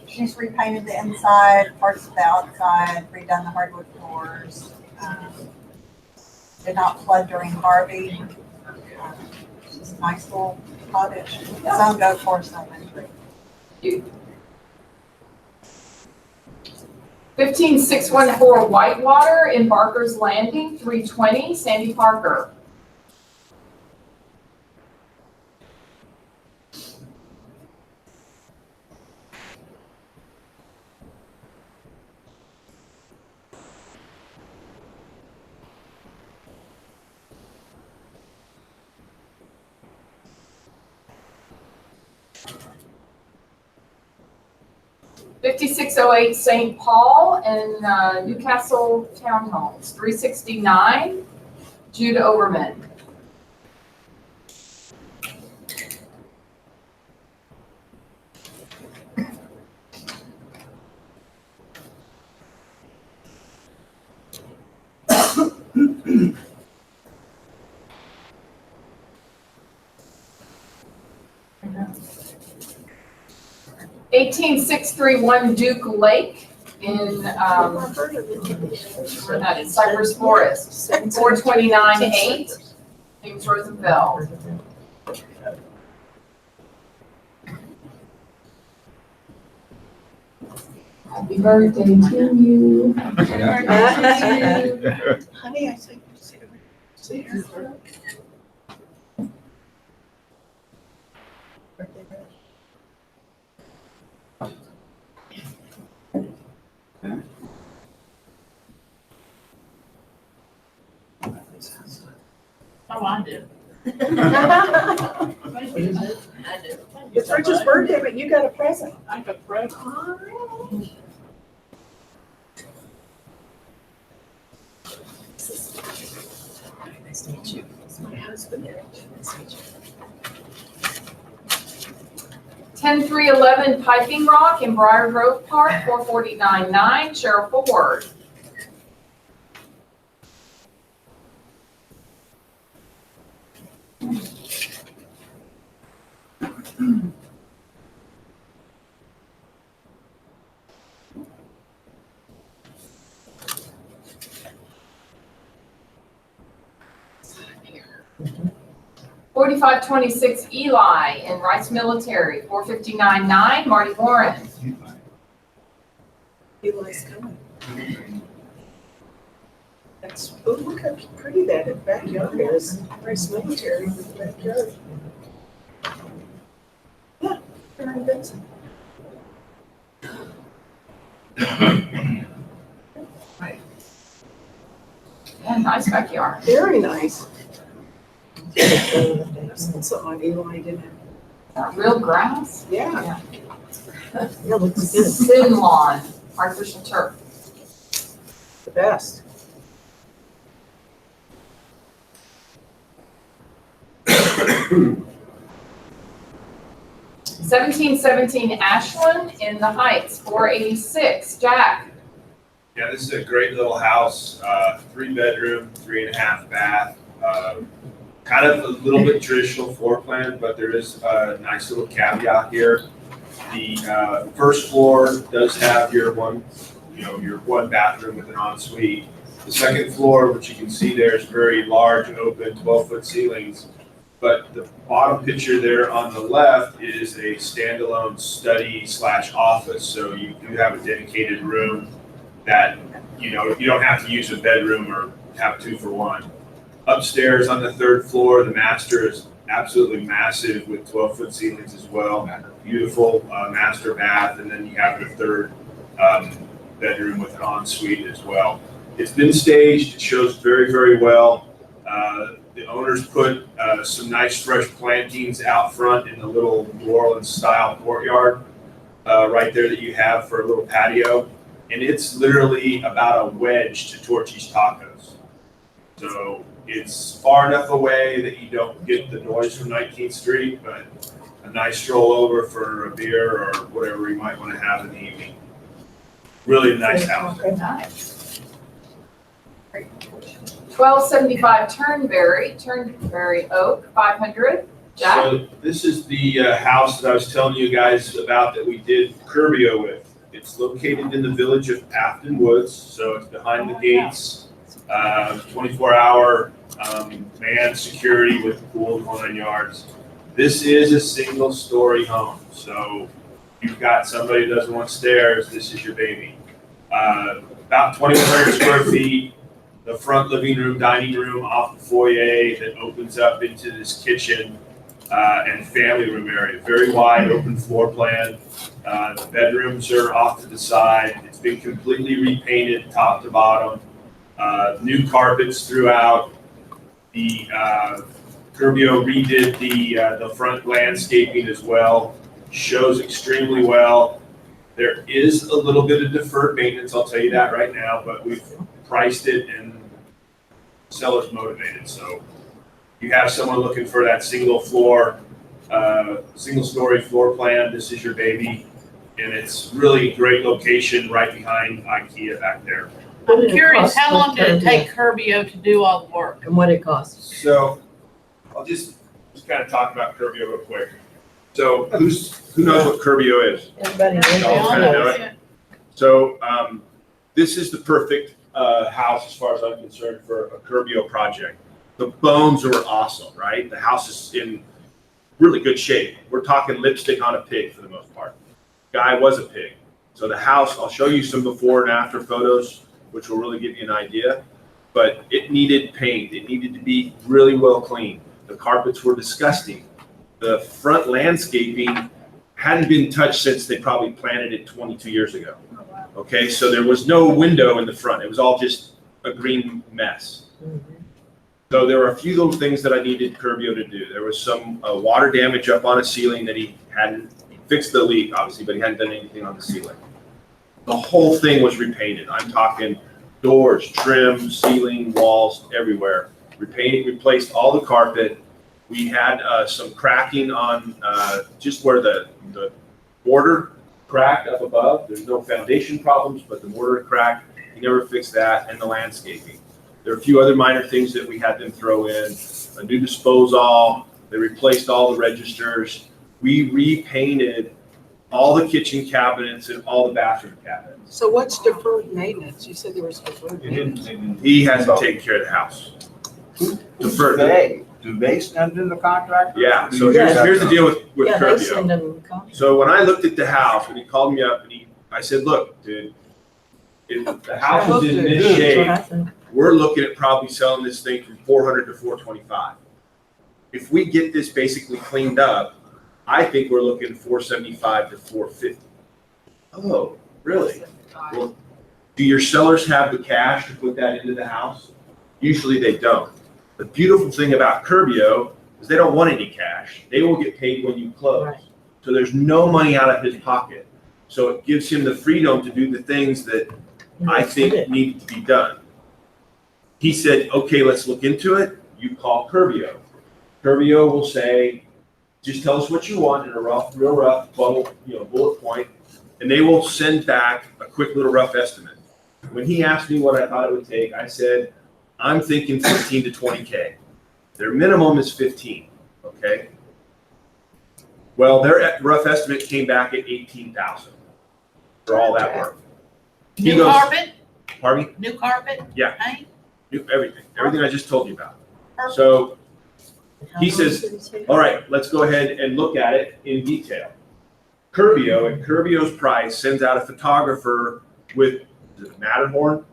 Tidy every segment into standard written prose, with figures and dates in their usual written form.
she's repainted the inside, parts of the outside, redone the hardwood floors. Did not flood during Harvey. It's just a nice little cottage. Some go for some entry. 15614 Whitewater in Barker's Landing, 320, Sandy Parker. $5608 St. Paul and Newcastle Townhomes, 369, Jude Overman. $18,631 Duke Lake in Cypress Forest, 429.8, James Rosenfeld. Happy birthday to you. Honey, I said, see her. Oh, I do. It's Richard's birthday, but you got a present. I got bread. Nice to meet you. It's my husband. Nice to meet you. 10311 Piping Rock in Briar Grove Park, 449.9, Cheryl Ford. $4526 Eli in Rice Military, 459.9, Marty Warren. Eli's coming. That's, oh, look how pretty that backyard is. Rice Military with the backyard. Yeah, very Benson. Yeah, nice backyard. Very nice. Something on Eli, didn't it? Real grass. Yeah. Yeah. Yeah, looks good. Thin lawn, artificial turf. The best. $1717 Ashland in the Heights, 486, Jack. Yeah, this is a great little house, 3-bedroom, 3.5 bath. Kind of a little bit traditional floor plan, but there is a nice little caveat here. The first floor does have your one bathroom with an ensuite. The second floor, which you can see there, is very large, open, 12-foot ceilings. But the bottom picture there on the left is a standalone study/office. So you do have a dedicated room that, you don't have to use a bedroom or have 2 for 1. Upstairs on the 3rd floor, the master is absolutely massive with 12-foot ceilings as well. Beautiful master bath, and then you have your 3rd bedroom with an ensuite as well. It's been staged. It shows very, very well. The owners put some nice fresh plantings out front in the little New Orleans style courtyard right there that you have for a little patio. And it's literally about a wedge to Torchy's Tacos. So it's far enough away that you don't get the noise from 19th Street, but a nice stroll over for a beer or whatever you might want to have in the evening. Really nice house. Nice. 1275 Turnberry Oak, 500, Jack? So this is the house that I was telling you guys about that we did Curbio with. It's located in the village of Afton Woods, so it's behind the gates. 24-hour manned security with the pool and 9 yards. This is a single-story home, so you've got somebody who doesn't want stairs, this is your baby. About 2,100 square feet. The front living room, dining room off the foyer that opens up into this kitchen and family room area. Very wide open floor plan. The bedrooms are off to the side. It's been completely repainted top to bottom. New carpets throughout. The Curbio redid the front landscaping as well. Shows extremely well. There is a little bit of deferred maintenance, I'll tell you that right now, but we've priced it and seller's motivated. So you have someone looking for that single story floor plan, this is your baby. And it's really great location right behind IKEA back there. I'm curious, how long did it take Curbio to do all the work? And what it costs? So I'll just kind of talk about Curbio real quick. So who knows what Curbio is? Everybody knows. Y'all all kinda know know it. it. So this is the perfect house as far as I'm concerned for a Curbio project. The bones are awesome, right? The house is in really good shape. We're talking lipstick on a pig for the most part. Guy was a pig. So the house, I'll show you some before and after photos, which will really give you an idea. But it needed paint. It needed to be really well cleaned. The carpets were disgusting. The front landscaping hadn't been touched since they probably planted it 22 years ago. Okay, so there was no window in the front. It was all just a green mess. So there were a few little things that I needed Curbio to do. There was some water damage up on a ceiling that he hadn't fixed the leak, obviously, but he hadn't done anything on the ceiling. The whole thing was repainted. I'm talking doors, trim, ceiling, walls, everywhere. Repainted, replaced all the carpet. We had some cracking on just where the border cracked up above. There's no foundation problems, but the mortar cracked. He never fixed that, and the landscaping. There are a few other minor things that we had them throw in. A new disposal. They replaced all the registers. We repainted all the kitchen cabinets and all the bathroom cabinets. So what's deferred maintenance? You said there was deferred maintenance. He hasn't taken care of the house. Deferred. Do they send in the contract? Yeah, so here's the deal with Yeah, they send Curbio. them contracts. So when I looked at the house, when he called me up and I said, look, dude, if the house is in this That's what shape, I think. we're looking at probably selling this thing from 400 to 425. If we get this basically cleaned up, I think we're looking 475 to 450. Oh, really? Well, do your sellers have the cash to put that into the house? Usually they don't. The beautiful thing about Curbio is they don't want any cash. They will get paid when you close. Right. So there's no money out of his pocket. So it gives him the freedom to do the things that I think need to be done. He said, okay, let's look into it. You call Curbio. Curbio will say, just tell us what you want in a real rough bullet point, and they will send back a quick little rough estimate. When he asked me what I thought it would take, I said, I'm thinking 15 to 20K. Their minimum is 15, okay? Well, their rough estimate came back at 18,000 for all that work. He New goes, carpet, pardon me? new carpet? Yeah. Paint? Everything I just told you about. So he says, all right, let's go ahead and look at it in detail. Curbio, at Curbio's price, sends out a photographer with, is it Matterhorn?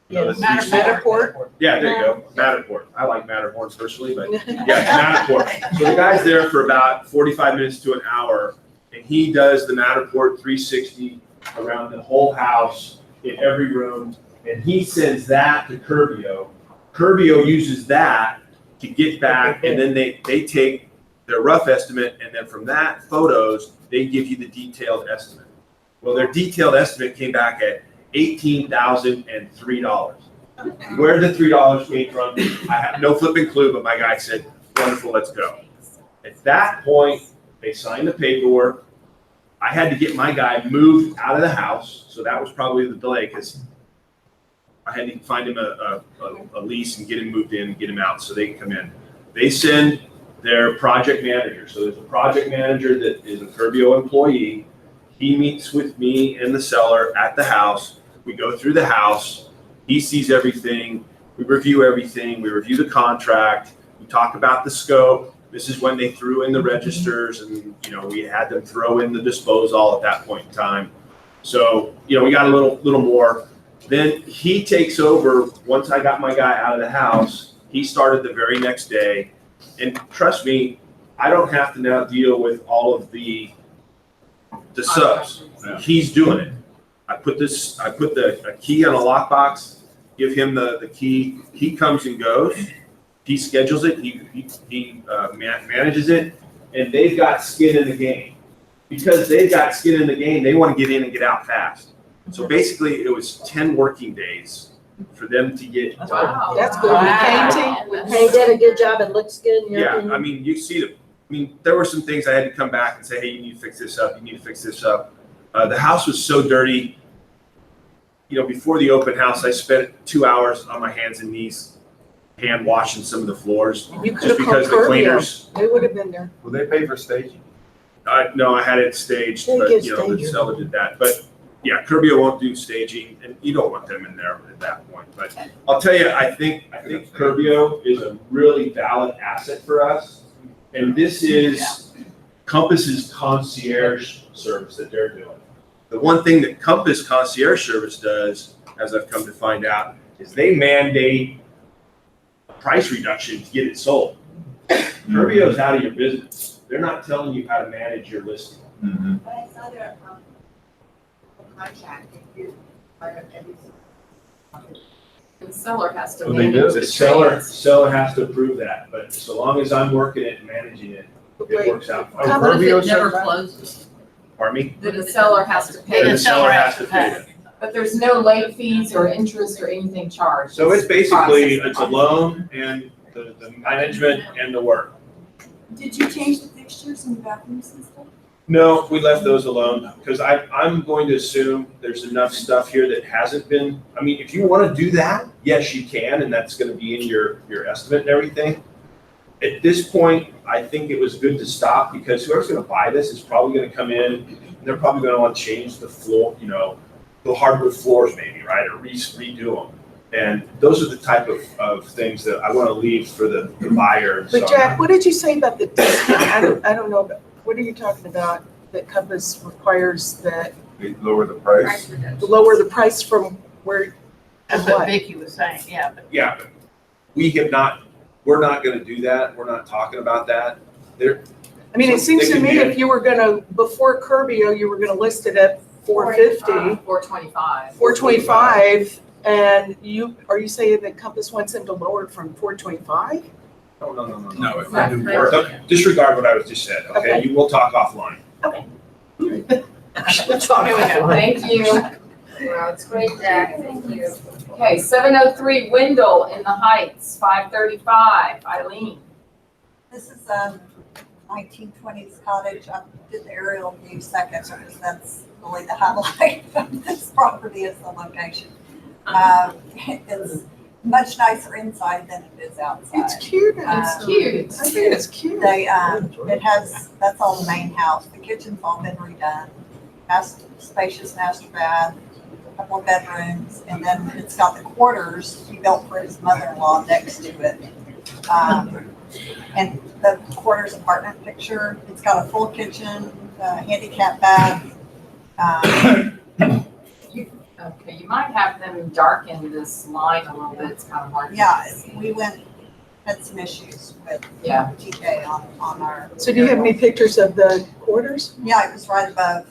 Yes. Matterport? Yeah, there you go, Matterport. I like Matterhorn personally, but yeah, Matterport. So the guy's there for about 45 minutes to an hour, and he does the Matterport 360 around the whole house in every room, and he sends that to Curbio. Curbio uses that to get back, and then they take their rough estimate, and then from that photos, they give you the detailed estimate. Well, their detailed estimate came back at $18,003. Where the $3 came from, I have no flipping clue, but my guy said, wonderful, let's go. At that point, they signed the paperwork. I had to get my guy moved out of the house, so that was probably the delay, because I had to find him a lease and get him moved in and get him out so they can come in. They send their project manager. So there's a project manager that is a Curbio employee. He meets with me and the seller at the house. We go through the house. He sees everything. We review everything. We review the contract. We talk about the scope. This is when they threw in the registers, and we had them throw in the disposal at that point in time. So we got a little more. Then he takes over. Once I got my guy out of the house, he started the very next day. And trust me, I don't have to now deal with all of the subs. Yeah. He's doing it. I put a key on a lockbox, give him the key. He comes and goes. He schedules it. He manages it, and they've got skin in the game. Because they've got skin in the game, they want to get in and get out fast. So basically, it was 10 working days for them to get. Wow. That's good. Wow. Painting. They did a good job, it looks good in your Yeah, opinion? I mean, you see them. I mean, there were some things I had to come back and say, hey, you need to fix this up. You need to fix this up. The house was so dirty. Before the open house, I spent 2 hours on my hands and knees hand washing some of the floors You could just have called because the Curbio. cleaners. They would have been there. Will they pay for staging? No, I had it staged, They but get the staged. seller did that. But yeah, Curbio won't do staging, and you don't want them in there at that point. But I'll tell you, I think Curbio is a really valid asset for us, and this is Compass's concierge service that they're doing. The one thing that Compass concierge service does, as I've come to find out, is they mandate a price reduction to get it sold. Curbio's out of your business. They're not telling you how to manage your listing. But I saw their contract, if you are every. The seller has to Oh, they manage do? the The seller trades. has to approve that, but so long as I'm working it and managing it, it Wait, works out fine. Come What if Curbio it never said that? closes? Pardon me? Then the seller has to pay, And the the seller has to pay it. but there's no late fees or interest or anything charged. So it's basically, processed. it's a loan and the management and the work. Did you change the fixtures in the bathrooms and stuff? No, we left those alone because I'm going to assume there's enough stuff here that hasn't been, I mean, if you want to do that, yes, you can, and that's going to be in your estimate and everything. At this point, I think it was good to stop because whoever's going to buy this is probably going to come in and they're probably going to want to change the floor, the hardwood floors maybe, right? Or redo them. And those are the type of things that I want to leave for the buyer. And so But Jack, what did you say about the discount? I don't know, but what are you talking about that Compass requires that They lower the price. lower the price from where, That's and what? what Vicky was saying, yeah, but Yeah, but we're not going to do that. We're not talking about that. I mean, it So seems they to could me be if you were gonna, before Curbio, you were gonna list it at $450, $425. $425, and are you saying that Compass wants them to lower it from $425? No. No, if Right. they do work. Don't disregard what I was just said, okay? Okay. You will talk offline. Thank you. Wow, it's great, Jack, thank you. Okay, 703 Wendell in the Heights, 535, Eileen. This is a 1920s cottage. I did the aerial view second because that's really the highlight of this property is the location. It's much nicer inside than it is outside. It's cute. It's cute. I think it's cute. That's all the main house. The kitchen's all been redone. Has spacious master bath, couple of bedrooms, and then it's got the quarters he built for his mother-in-law next to it. And the quarters apartment picture, it's got a full kitchen, handicap bath. Okay, you might have them darken this line a little bit, it's kind of hard. to Yeah, see. we had some issues with Yeah. TK on our. So do you have any pictures of the quarters? Yeah, it was right above.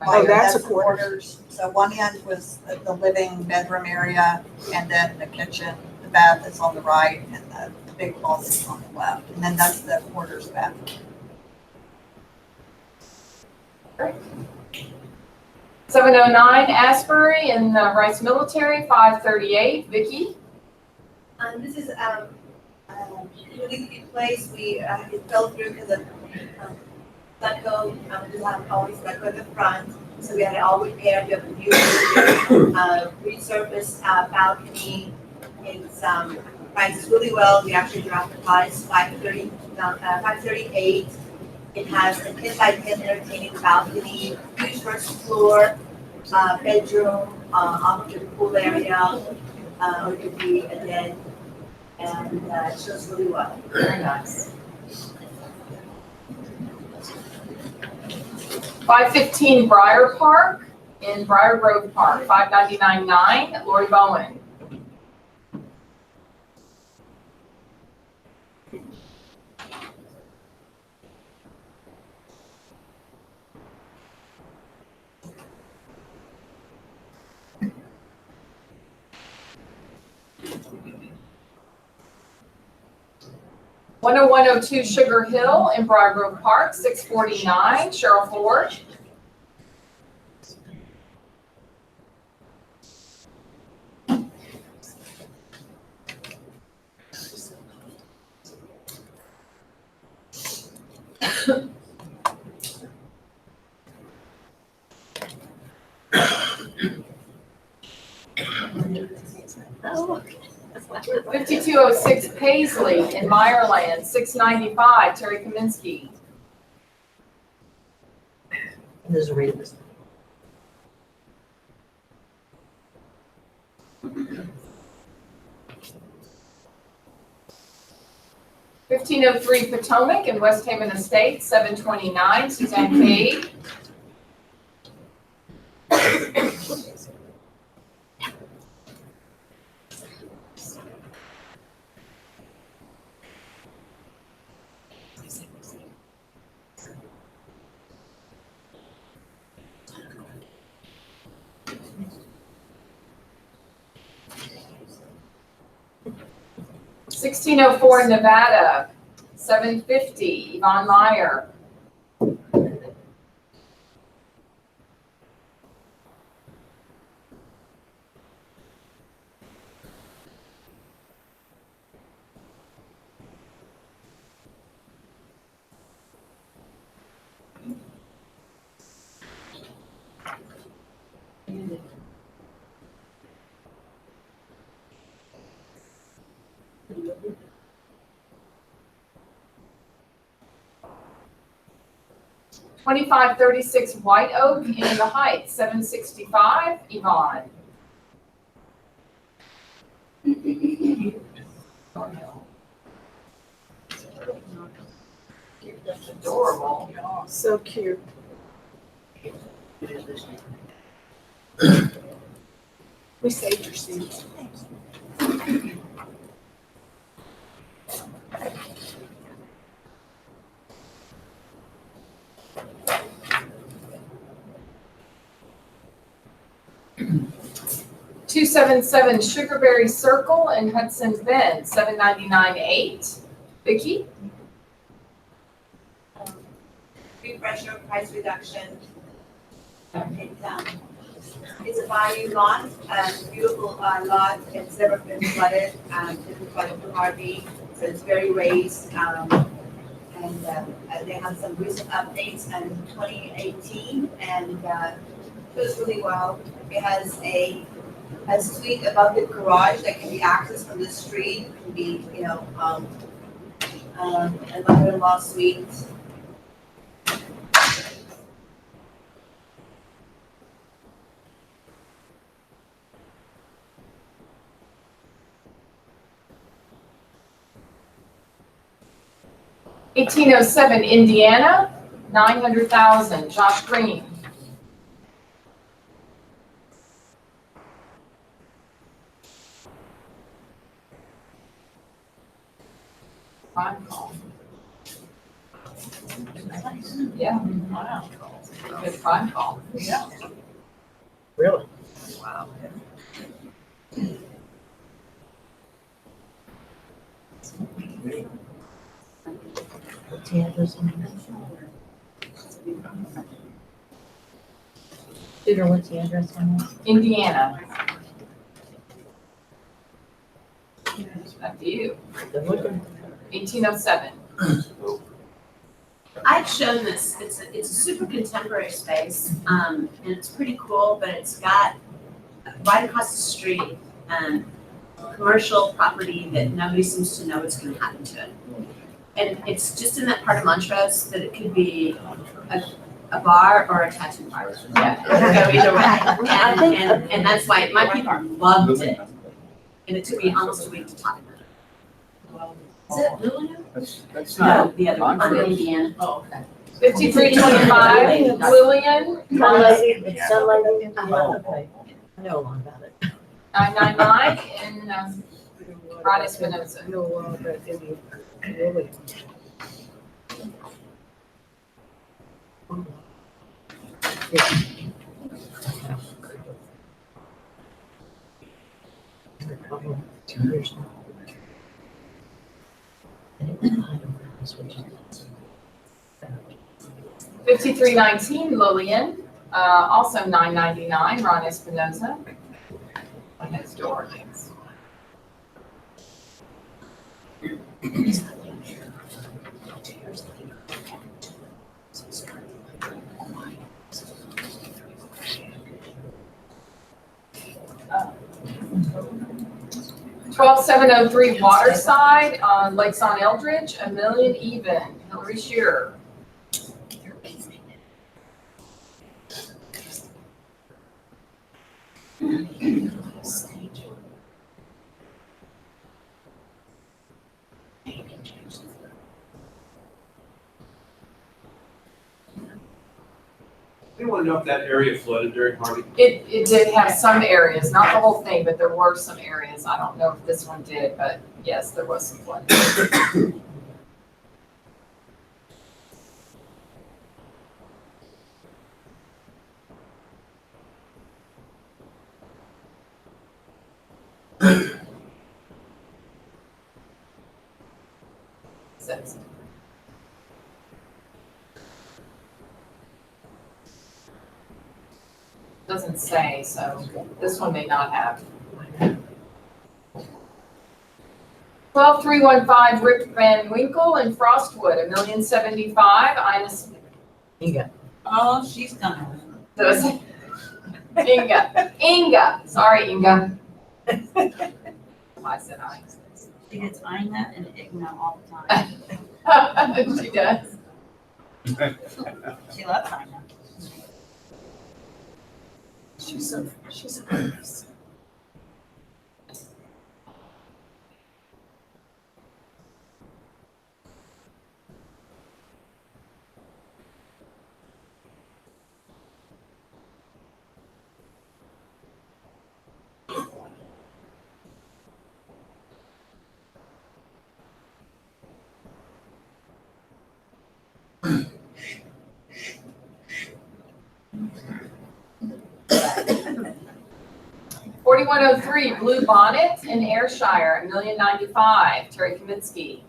Oh, that's a the quarter. quarters. So one end was the living bedroom area, and then the kitchen, the bath is on the right, and the big closet is on the left, and then that's the quarters bath. 709 Asbury in the Rice Military, 538, Vicky. This is really good place. It fell through because of stucco. We have always stucco at the front, so we had it all repaired. We have a new resurfaced balcony. It's prices really well. We actually dropped the price, $538. It has a 10-by-10 entertaining balcony, huge first floor, bedroom, off to the pool area, or it could be a den, and it shows really well. Very nice. 515 Briar Park in Briar Grove Park, 599.9, Lori Bowen. (10102) Sugar Hill in Briar Grove Park, 649, Cheryl Ford. Oh, 5206 Paisley in Meyerland, 695, Terry Kaminsky. There's a reason. 1503 Potomac in West Haven Estates, 729, Suzanne Cade. (1604) Nevada, 750, Yvonne Meyer. (2536) White Oak in the Heights, 765, Yvonne. That's adorable. So cute. We saved your seats. (277) Sugarberry Circle in Hudson's Bend, 799.8, Vicki. Refresher price reduction. It's a value lot, beautiful lot. It's never been flooded. It's been flooded through Harvey, so it's very raised. And they have some recent updates in 2018, and it does really well. It has a suite above the garage that can be accessed from the street. It can be, a mother-in-law suite. (1807) Indiana, 900,000, Josh Green. Prime call. Yeah, wow. Good prime call. Yeah. Really? Wow. What's the address on that? Peter, what's the address on that? Indiana. Back to you. Good looking. 1807. I've shown this. It's a super contemporary space, and it's pretty cool. But it's got right across the street. commercial property that nobody seems to know what's gonna happen to it. And it's just in that part of Montrose that it could be a bar or a tattoo parlor. Yeah. It could go either way. And that's why my people loved it. And it took me almost a week to talk about it. Is it Lillian? That's No, not. the other one, on Montrose. Indiana. Oh, okay. 5325 Lillian, Sunlighting, it's sunlighting. Uh-huh. Okay. I know a lot about it. 999 in Ron Espinosa. I know a lot about Indian, really. Fifty-three nineteen Lillian, also 999 Ron Espinosa. Next door. Twelve seven oh three Waterside on Lakes on Eldridge, $1 million even. Hillary Shearer. We want to know if that area flooded during Harvey. It did have some areas, not the whole thing, but there were some areas. I don't know if this one did, but yes, there was some flooding. Six. Doesn't say, so this one may not have. 12315 Rip Van Winkle in Frostwood, $1,075,000. Ines. Inga. Oh, she's gonna. Those. Inga. Sorry, Inga. I said Ines. She gets Ina and Igna all the time. She does. She loves Ina. She's so nice. $4103 Blue Bonnet in Ayrshire, $1,095,000. Terry Kaminsky.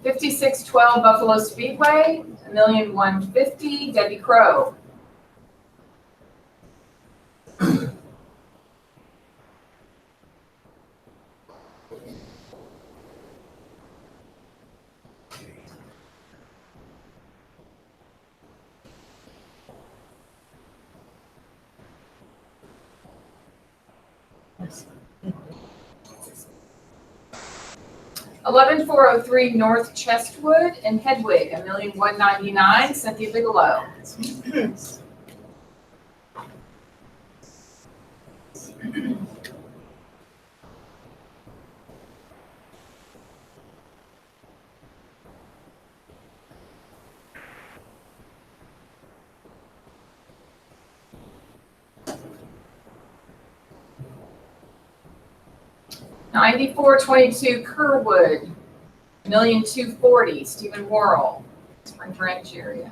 $5612 Buffalo Speedway, $1,150,000. Debbie Crow. Yes. 11403 North Chestwood in Hedwig, $1,199,000. Cynthia Bigelow. $9422 Kerwood, $1,240,000. Stephen Worrell, Spring Branch area.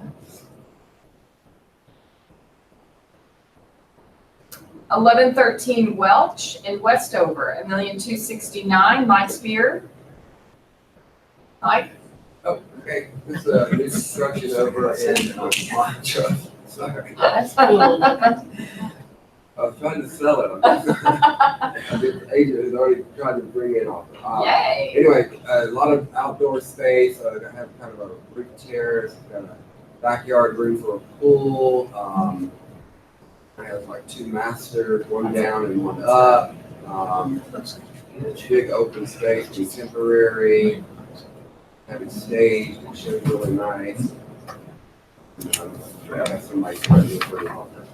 1113 Welch in Westover, $1,269,000. Mike Spear. Mike? Okay, this is a new construction over in Montrose. Sorry. That's cool. I was trying to sell it. The agent has already tried to bring it off. Yay. Anyway, a lot of outdoor space. I have kind of a roof terrace, got a backyard room for a pool. I have like 2 masters, one down and one up. Big open space, contemporary. Have it staged. It shows really nice. I have somebody present for the offer.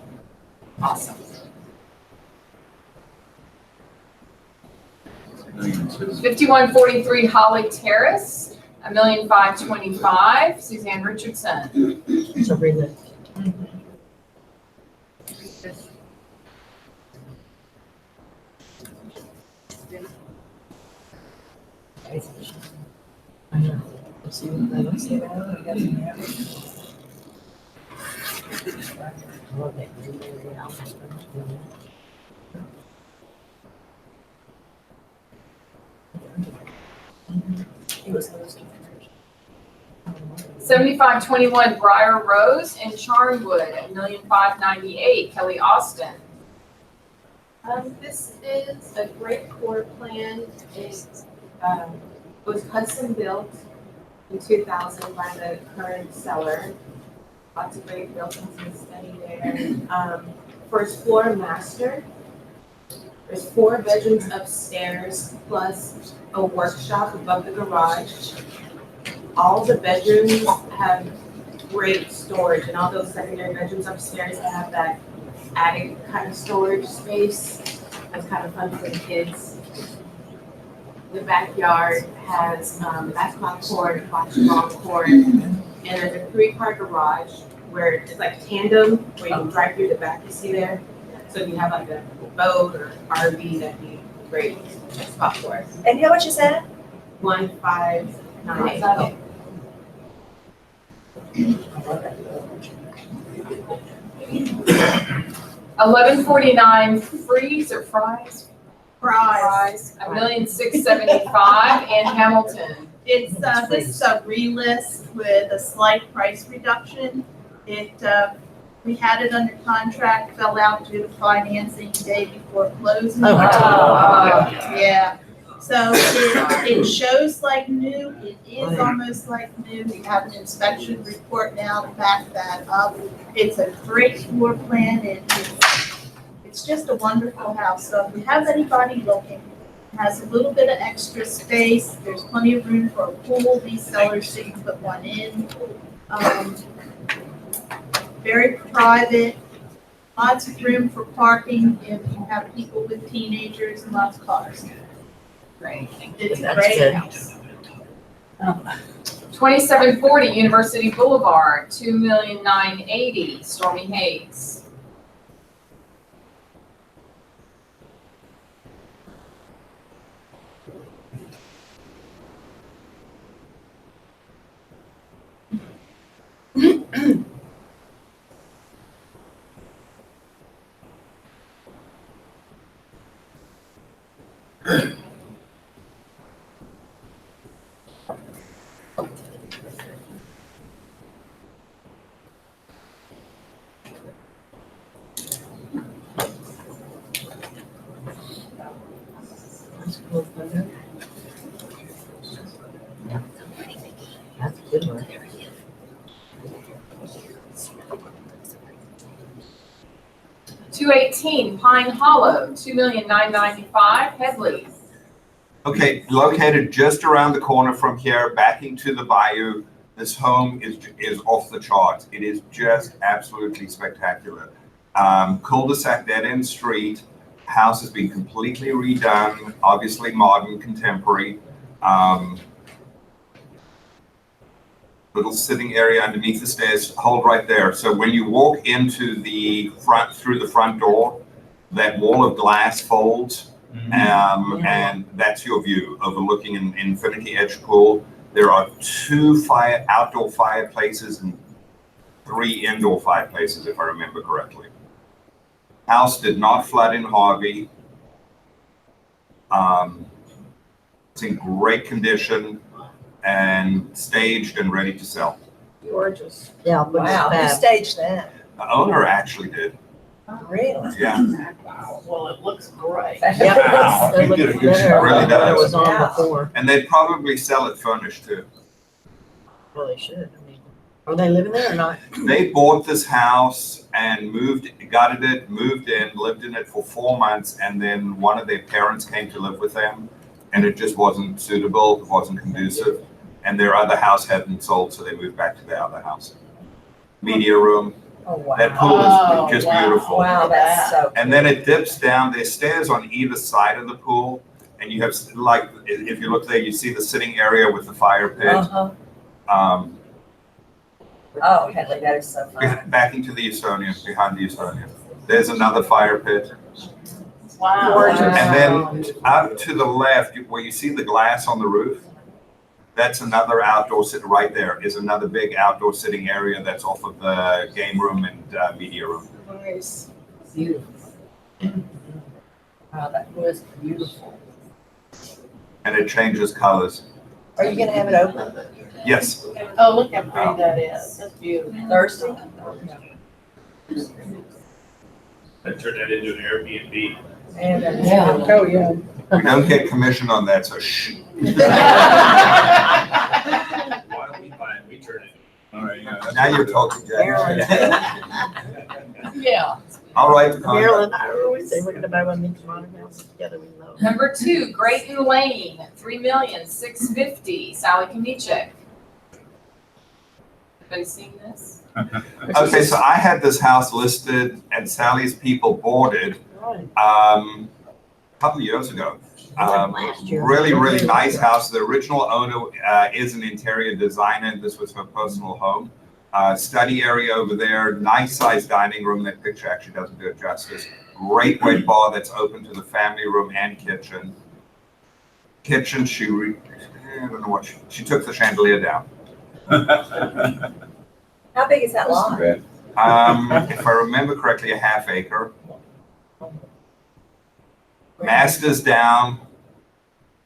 Awesome. 5143 Holly Terrace, $1,525,000. Suzanne Richardson. So read it. I know. See what they say about it, I guess, yeah. Well, they really, really out. It was those two. 7521 Briar Rose in Charnwood, $1,598,000. Kelly Austin. This is a great floor plan. It was custom built in 2000 by the current seller. Lots of great buildings and study there. First floor master. There's 4 bedrooms upstairs plus a workshop above the garage. All the bedrooms have great storage, and all those secondary bedrooms upstairs have that attic kind of storage space. That's kind of fun for the kids. The backyard has basketball court, basketball court, and there's a 3-car garage where it's like tandem, where you can drive through the back, you see there. So if you have like a boat or RV, that'd be a great spot for us. And how much is that? 1,598. 1149 Freeze or Fries? Fries, $1,675,000 in Hamilton. It's, this is a relist with a slight price reduction. We had it under contract, fell out due to financing day before closing. Oh, Yeah, so it shows like new, it is almost like new. We have an inspection report now to back that up. It's a great floor plan, it's just a wonderful house. So if you have anybody looking, it has a little bit of extra space, there's plenty of room for a pool, these sellers didn't put one in. Very private, lots of room for parking if you have people with teenagers and lots of cars. Great. It's a That's great good. house. 2740 University Boulevard, $2,980,000. Stormy Hayes. That's a good one. 218 Pine Hollow, $2,995,000. Headley. Okay, located just around the corner from here, backing to the bayou. This home is off the charts. It is just absolutely spectacular. Cul-de-sac dead-end street. House has been completely redone, obviously modern, contemporary. Little sitting area underneath the stairs, hold right there. So when you walk into the front, through the front door, that wall of glass folds, and that's your view overlooking an infinity edge pool. There are 2 outdoor fireplaces and 3 indoor fireplaces, if I remember correctly. House did not flood in Harvey. It's in great condition. and staged and ready to sell. Gorgeous. Yeah, but Wow, who it's staged that? The owner actually did. Really? Yeah. Well, it looks great. bad. Wow, It you looks did a good better job. Really than what it does. was on Yeah. before. And they'd probably sell it furnished too. Well, they should. I mean, are they living there or not? They bought this house and gutted it, moved in, lived in it for 4 months, and then one of their parents came to live with them, and it just wasn't suitable, it wasn't conducive, and their other house hadn't sold, so they moved back to their other house. Media room, Oh, wow. that pool is just beautiful. Wow, that's so. And then it dips down, there's stairs on either side of the pool, and you have, like, if you look there, you see the sitting area with the fire pit. Uh-huh. Oh, Headley, that is so fun. Back into the Estonia, behind the Estonia. There's another fire pit. Wow. Gorgeous. And then up to the left, where you see the glass on the roof, that's another outdoor right there is another big outdoor sitting area that's off of the game room and media room. Nice. Beautiful. Wow, that was beautiful. And it changes colors. Are you gonna have it open Yes. Oh, look how pretty that is. That's beautiful. Thursday? I turned that into an Airbnb. Yeah. Oh, yeah. We don't get commission on that, so shh. Why don't we buy it, we turn it. All right, yeah. Now you're talking, Maryland. Jack. Yeah. I'll write the contract. Marilyn, I always say we're gonna buy one of these modern houses together, we know. Number 2, Grayton Lane, $3,650,000, Sally Kamichek. Anybody seen this? Okay, so I had this house listed and Sally's people bought it Right. a couple of years ago. Last year. Really, really nice house. The original owner is an interior designer. This was her personal home. Study area over there, nice sized dining room. That picture actually doesn't do it justice. Great wet bar that's open to the family room and kitchen. Kitchen, I don't know what, she took the chandelier down. How big is that lot? If I remember correctly, a half acre. Master's down,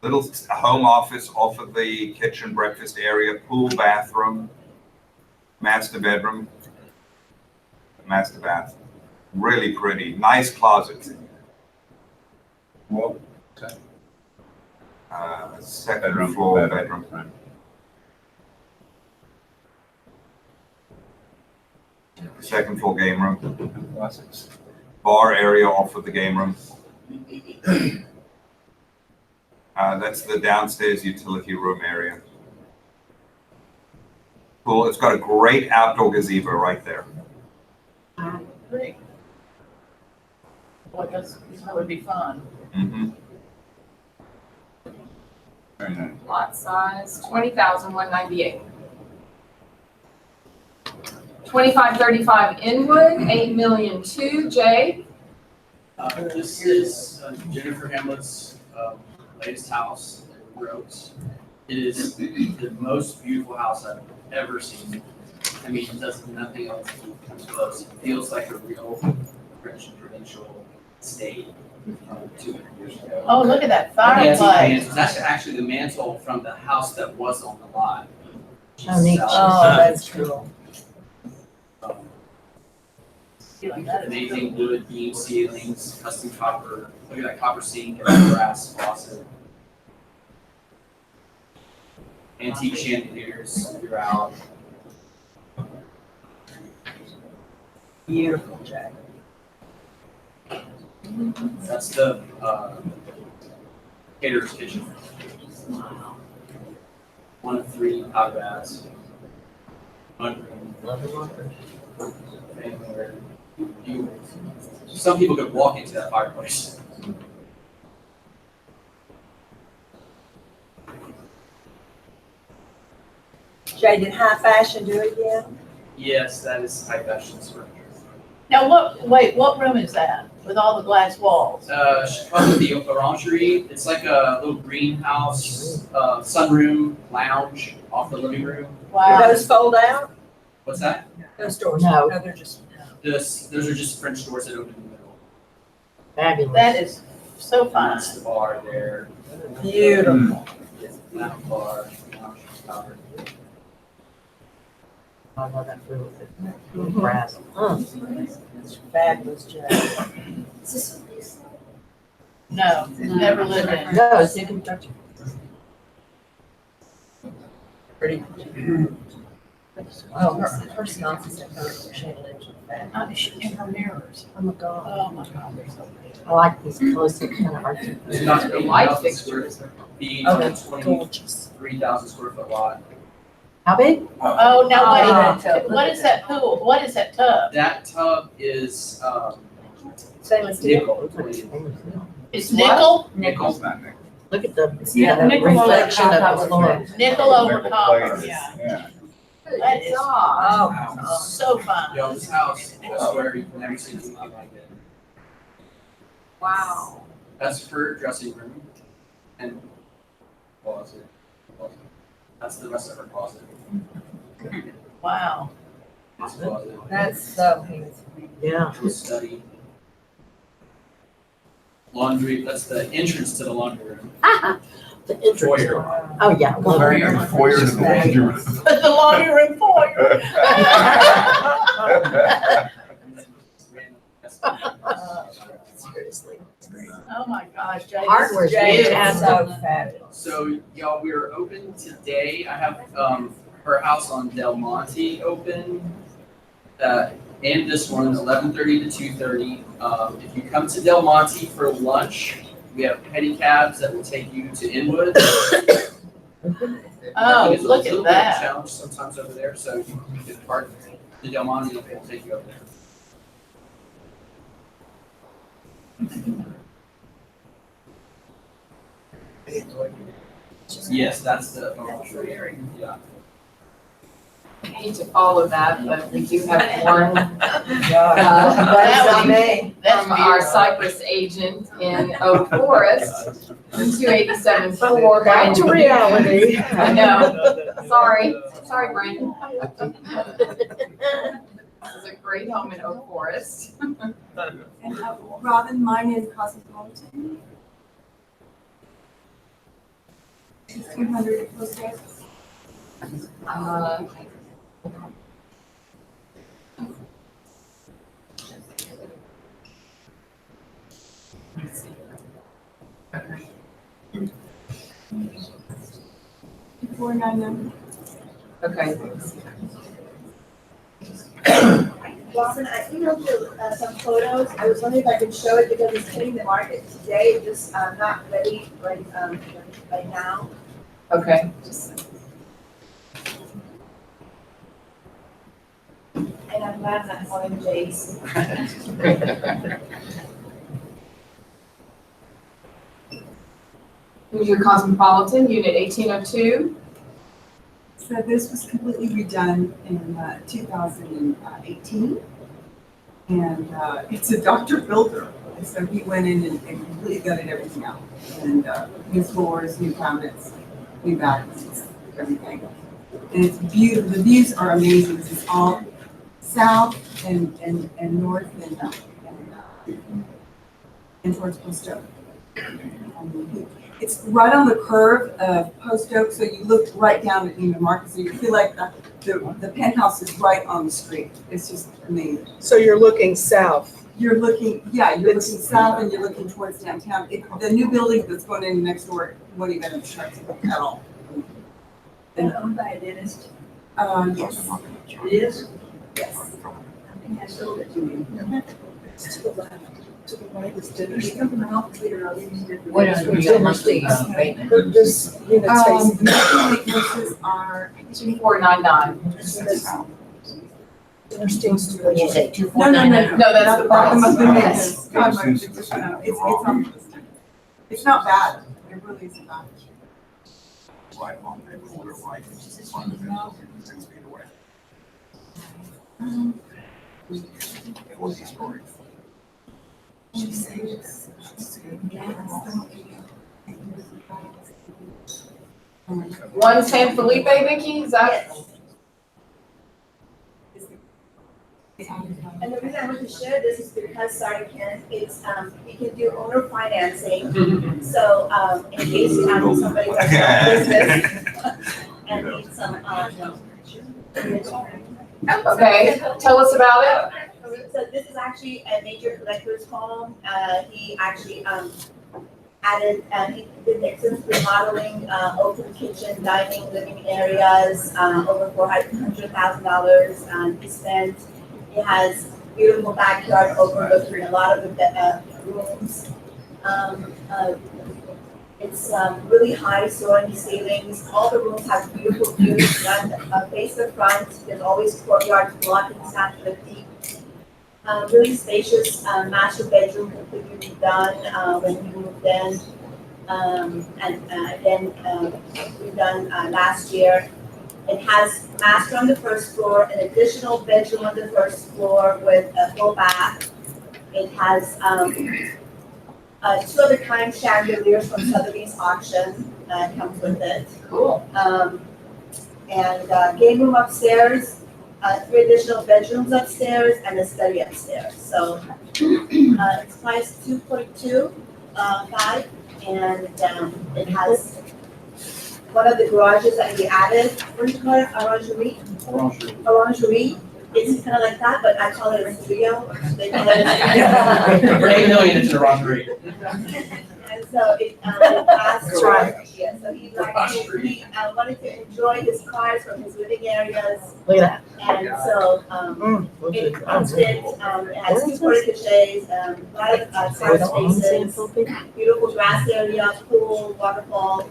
little home office off of the kitchen breakfast area, pool, bathroom, master bedroom, master bath. Really pretty, nice closet. Well, Second floor bedroom. Second floor game room, classics. bar area off of the game room. That's the downstairs utility room area. Pool, it's got a great outdoor gazebo right there. Great. Boy, that would be fun. Mhm. Very nice. Lot size, 20,198. 2535 Inwood, 8,000,002, Jay. This is Jennifer Hamlet's latest house that we wrote. It is the most beautiful house I've ever seen. I mean, it does nothing else comes close. It feels like a real French provincial estate from 200 years ago. Oh, look at that The antique fireplace. mantle. That's actually the mantle from the house that was on the lot. How neat. Oh, that's cool. Amazing wood beam ceilings, custom copper, look at that copper sink and that brass faucet. Antique chandeliers throughout. Beautiful, Jay. That's the caterer's kitchen. One of 3 hot baths. Mudroom. Family where some people could walk into that fireplace. Jay, did High Fashion do it yet? Yes, that is high fashion furniture. Now, what room is that with all the glass walls? Probably the orangery. It's like a little greenhouse, sunroom, lounge off the living room. Do Wow. those fold out? What's that? Those doors? No. They're just. Those are just French doors that open in the middle. Fabulous. That is so fun. That's the bar there. Beautiful. That bar. I love that food. Brass. Fabulous job. No, never lived in. No, it's in Kentucky. Pretty. Oh, her fiance said she lives with that. In her mirrors. Oh my God. Oh my God, they're so pretty. I like these close kind of artsy. It's about The light 80,000 fixtures. square feet Oh, on a that's gorgeous. 23,000 square foot lot. How big? Oh, now Ah. wait, what is that pool? What is that tub? That tub is, Stainless nickel. It's nickel? Nickel. Look at the, Yeah, the nickel over reflection of copper. the floor. Nickel over copper. Yeah. That is Oh, so fun. Yo, this house, I swear you've never seen anything like it. Wow. That's her dressing room and closet. That's the rest of her closet. Wow. This closet. That's so handsome. yeah. Little study. Laundry, that's the entrance to the laundry room. The entrance. Foyer. Oh, yeah. Foyer to the laundry room. The laundry room foyer. Seriously. Oh my gosh, Jay. Hardware's Jay is fantastic. so fabulous. So, y'all, we are open today. I have, her house on Del Monte open, and this one, 11:30 to 2:30. If you come to Del Monte for lunch, we have pedicabs that will take you to Inwood. Oh, It's a look little at bit of a that. challenge sometimes over there, so you can park the Del Monte and they'll take you over there. Yes, that's the, yeah. I hate to follow that, but we do have one That would be- that's from our beautiful. Cypress agent in Oak Forest, 287-4. Back to reality. I know. Sorry, Brandon. This is a great home in Oak Forest. And Robin, mine in Cosmopolitan. 200 postcards. Okay. 499. Okay. Robin, I emailed you some photos. I was wondering if I could show it because it's hitting the market today, it's just not ready right now. Okay. And I'm glad I'm not calling Jason. Here's your Cosmopolitan, Unit 1802. So this was completely redone in 2018. And it's a doctor builder. And so he went in and completely gutted everything out. And new floors, new cabinets, new bathrooms, everything. And it's beautiful. The views are amazing. It's all south and north and towards Post Oak. It's right on the curve of Post Oak, so you look right down at Neiman Marcus, so you feel like the penthouse is right on the street. It's just amazing. So you're looking south. You're looking, yeah, you're looking south and you're looking towards downtown. The new building that's going in next door won't even obstruct it at all. And owned by a dentist. Yes. It is? Yes. I think I sold it to you. To the right is dinner. You come from the office later, I'll leave you the. What are your monthly payment? This unit's facing. The nurses are, 2499. Dinner stinks to What'd you the. say, no, 2499? No, that's not the not price. monthly Okay. maintenance. God, my- It's on the listing. It's not bad. It really isn't bad. Right on there, we're right in front of it, 6 feet away. It was historic. One San Felipe, Vicky, is that? And the reason I want to share this is because, sorry, Ken, it's, you can do owner financing. So, in case you have somebody that's got a business, and need some, Okay, tell us about it. So this is actually a major collector's home. He actually, added, he did extensive remodeling, open kitchen, dining, living areas, over $400,000. He spent, he has beautiful backyard overlooking a lot of the, rooms. It's really high soaring ceilings. All the rooms have beautiful views. Face the front. There's always courtyards blocking South 50. Really spacious master bedroom completely redone when we moved in. Again, redone last year. It has master on the first floor, an additional bedroom on the first floor with a full bath. It has 2 other kind chandeliers from Sotheby's auction comes with it. Cool. Game room upstairs, 3 additional bedrooms upstairs, and a study upstairs. So it's priced 2.25, and it has one of the garages that we added. What do you call it? Orangery. Orangery. It's kind of like that, but I call it a studio. They call it a studio. For $8 million, it's a robbery. And so it asked for, yeah, so he wanted to enjoy his cars from his living areas. Look at And so, it comes in, it has 2 porta cochets, a lot of car spaces, beautiful grass area, pool, waterfall.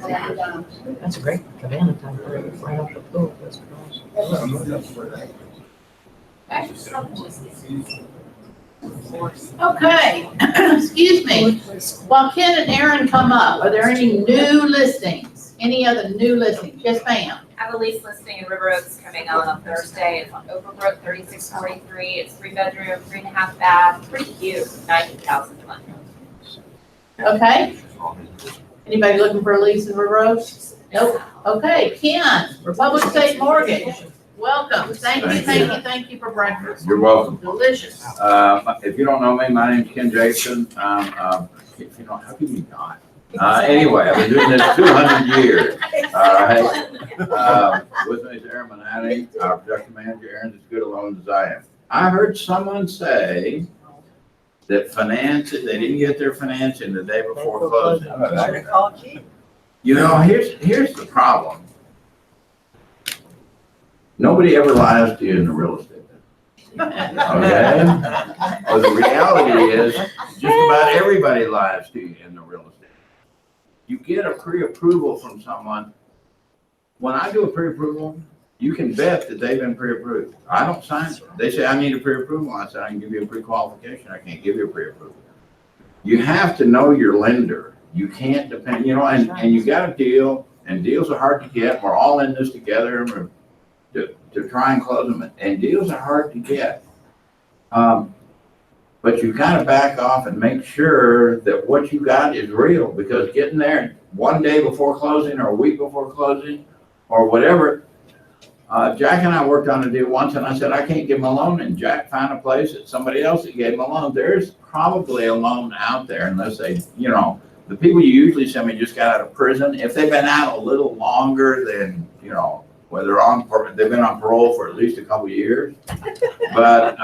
And, That's a great cabana time, right off the pool. That's Okay, excuse me. While Ken and Aaron come up, are there any new listings? Any other new listings? Yes, ma'am. I have a lease listing in River Oaks coming on Thursday. It's on Overbrook, 3643. It's 3 bedroom, 3.5 bath, pretty cute, 90,000 a month. Okay. Anybody looking for a lease in River Oaks? Nope. Okay, Ken, Republic State Mortgage. Welcome. Thank you for breakfast. You're welcome. Delicious. If you don't know me, my name's Ken Jason. If you don't, how can you not? Anyway, I've been doing this 200 years. All right. With me is Aaron Manati, our production manager. Aaron's as good alone as I am. I heard someone say that they didn't get their financing the day before closing. You know, here's the problem. Nobody ever lies to you in the real estate business. Okay? Well, the reality is, just about everybody lies to you in the real estate. You get a pre-approval from someone. When I do a pre-approval, you can bet that they've been pre-approved. I don't sign it. They say, I need a pre-approval. I said, I can give you a pre-qualification. I can't give you a pre-approval. You have to know your lender. You can't depend, you know, and you got a deal, and deals are hard to get. We're all in this together to try and close them, and deals are hard to get. But you kind of back off and make sure that what you got is real, because getting there one day before closing or a week before closing or whatever, Jack and I worked on a deal once, and I said, I can't give him a loan, and Jack found a place at somebody else that gave him a loan. There's probably a loan out there, unless they, you know, the people you usually send me just got out of prison. If they've been out a little longer than, you know, whether they've been on parole for at least a couple of years. But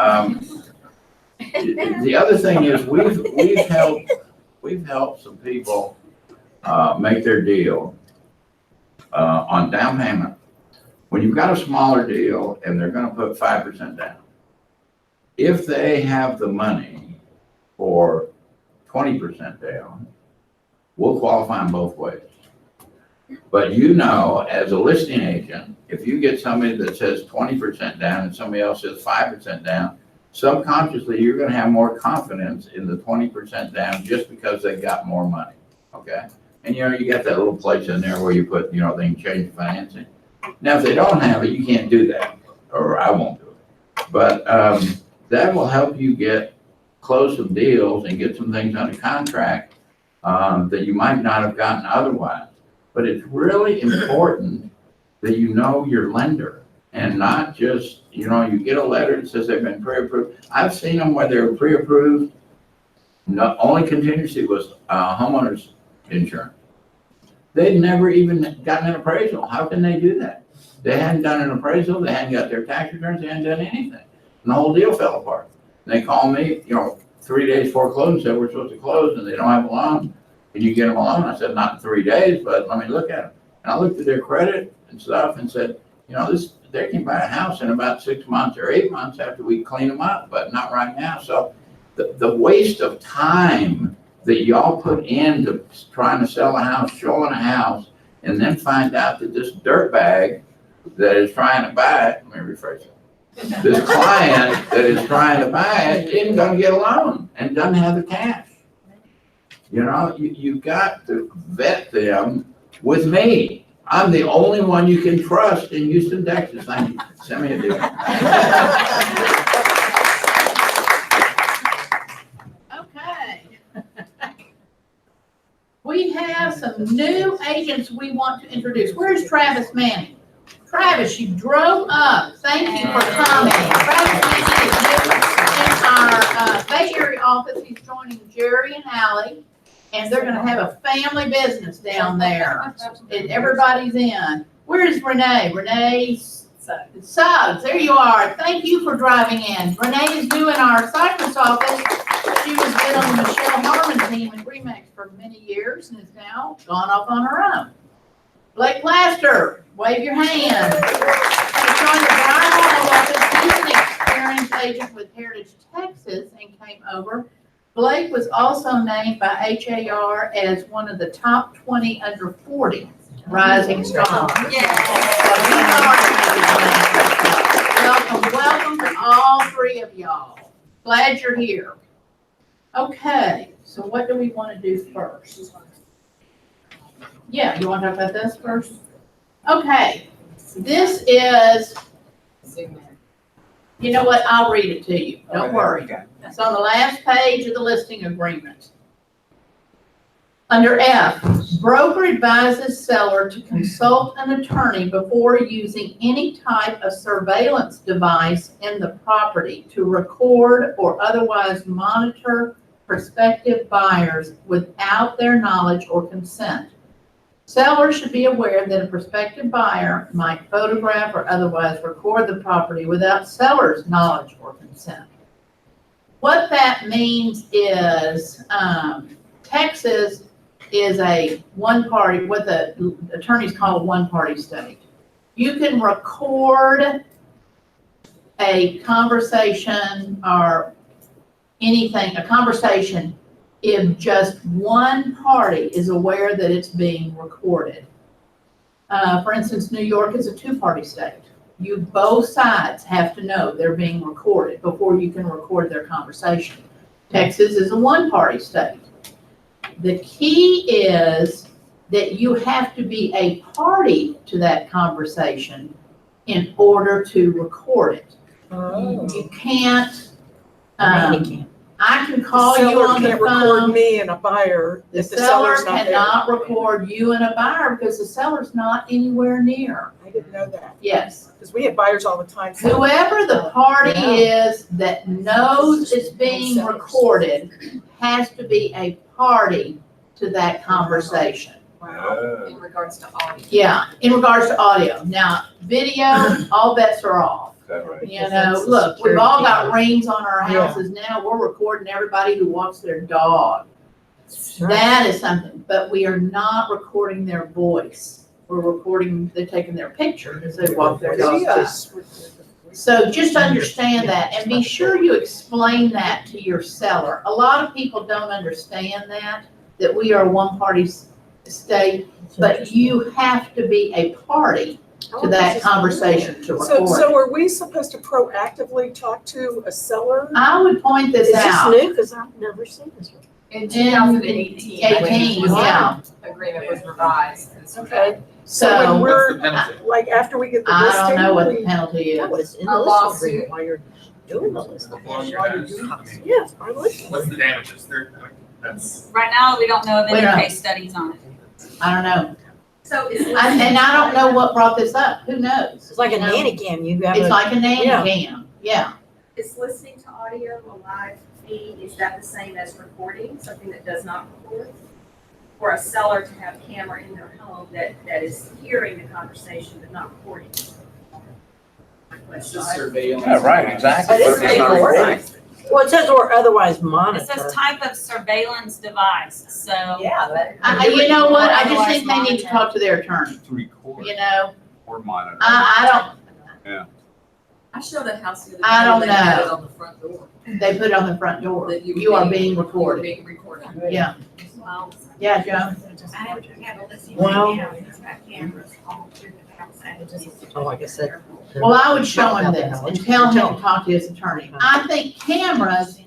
the other thing is we've helped some people make their deal on down payment. When you've got a smaller deal and they're going to put 5% down, if they have the money for 20% down, we'll qualify them both ways. But you know, as a listing agent, if you get somebody that says 20% down and somebody else says 5% down, subconsciously you're going to have more confidence in the 20% down just because they got more money. Okay, and you know, you got that little place in there where you put, you know, they can change financing. Now, if they don't have it, you can't do that, or I won't do it. But that will help you close some deals and get some things under contract that you might not have gotten otherwise. But it's really important that you know your lender and not just, you know, you get a letter that says they've been pre-approved. I've seen them where they were pre-approved. Only contingency was homeowners insurance. They'd never even gotten an appraisal. How can they do that? They hadn't done an appraisal, they hadn't got their tax returns, they hadn't done anything. And the whole deal fell apart. And they called me, 3 days before closing, said, we're supposed to close and they don't have a loan. Can you get them a loan? I said, not in 3 days, but let me look at them. And I looked at their credit and stuff and said, they can buy a house in about 6 months or 8 months after we clean them up, but not right now. So the waste of time that y'all put into trying to sell a house, showing a house, and then find out that this dirtbag that is trying to buy it, let me rephrase it. This client that is trying to buy it isn't gonna get a loan and doesn't have the cash. You've got to vet them with me. I'm the only one you can trust in Houston, Texas. Thank you. Send me a deal. Okay. We have some new agents we want to introduce. Where's Travis Manning? Travis, you drove up. Thank you for coming. Travis Manning is new in our Bay Area office. He's joining Jerry and Allie, and they're gonna have a family business down there. And everybody's in. Where's Renee? Renee Suggs, there you are. Thank you for driving in. Renee is new in our Cypress office. She was been on the Michelle Harmon team in Remax for many years and is now gone off on her own. Blake Laster, wave your hand. He joined the Brian Hall office. He's an experienced agent with Heritage Texas and came over. Blake was also named by HAR as one of the top 20 under 40 rising stars. Welcome to all three of y'all. Glad you're here. Okay, so what do we want to do first? Yeah, you want to talk about this first? Okay, this is, you know what, I'll read it to you, don't worry. It's on the last page of the listing agreement. Under F, broker advises seller to consult an attorney before using any type of surveillance device in the property to record or otherwise monitor prospective buyers without their knowledge or consent. Seller should be aware that a prospective buyer might photograph or otherwise record the property without seller's knowledge or consent. What that means is Texas is a one-party, what the attorneys call a one-party state. You can record a conversation or anything, a conversation, if just one party is aware that it's being recorded. For instance, New York is a two-party state. You both sides have to know they're being recorded before you can record their conversation. Texas is a one-party state. The key is that you have to be a party to that conversation in order to record it. You can't, I can call you on the phone. The seller can't record me and a buyer The if the seller seller's not there. cannot record you and a buyer because the seller's not anywhere near. I didn't know that. Yes. Because we have buyers all the time. Whoever the party is that knows it's being recorded has to be a party to that conversation. In regards to audio. Yeah, in regards to audio. Now, video, all bets are off. You know, look, we've all got rings on our houses now. We're recording everybody who walks their dog. That is something, but we are not recording their voice. We're recording, they're taking their picture as they walk their dog. So just understand that and be sure you explain that to your seller. A lot of people don't understand that we are a one-party state, but you have to be a party to that conversation to record. So are we supposed to proactively talk to a seller? I would point this out. Is this new? Because I've never seen this one. In 2018, yeah. agreement was revised. Okay. So when we're, like, after we get the I listing. don't know what the penalty That is. was in A the listing lawsuit. agreement while you're doing the listing. Yes, I would. What's the damages? That's. Right now, we don't know of We any don't. case studies on it. I don't know. So is And I don't know what brought this up. Who knows? It's like a You know? nanny cam. You got It's like a nanny Yeah. cam. Yeah. Is listening to audio a live feed, is that the same as recording, something that does not record? for a seller to have a camera in their home that is hearing the conversation but not recording. It's just surveillance. Yeah, right, exactly. It is It's not recording. Well, it says or otherwise It monitor. says type of surveillance device, so. Yeah. You know what, I just think they Otherwise need to talk to their attorney, To record you know? or monitor. I I showed a house the other day. I don't they had know. it on the front door. They put it on the front door. That You are being you were recorded. being recorded. Yeah, Well, yeah, Joe. I have a listing Well- right now, it's got cameras all through the house. And it just- Oh, like I said. Well, I would show him this and tell him to talk to his attorney. I think cameras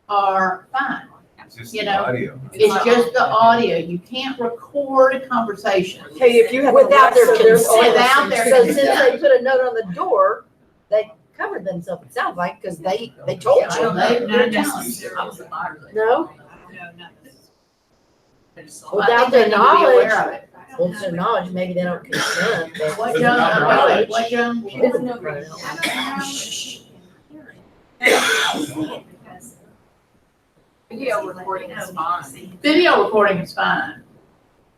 are fine. It's just You the know, audio. It's just the audio. You can't record a conversation. Hey, if you have. Without their Alexa, there's consent. Without their So since consent. they put a note on the door, they covered themselves, it sounds like, because they told I you. don't know. They're telling you. I was a minor. No? I Without think their they need to be knowledge, aware of it. well, it's their knowledge, maybe they don't consent, but. What, Joan? What, Joan? Video recording is fine. Video recording is fine.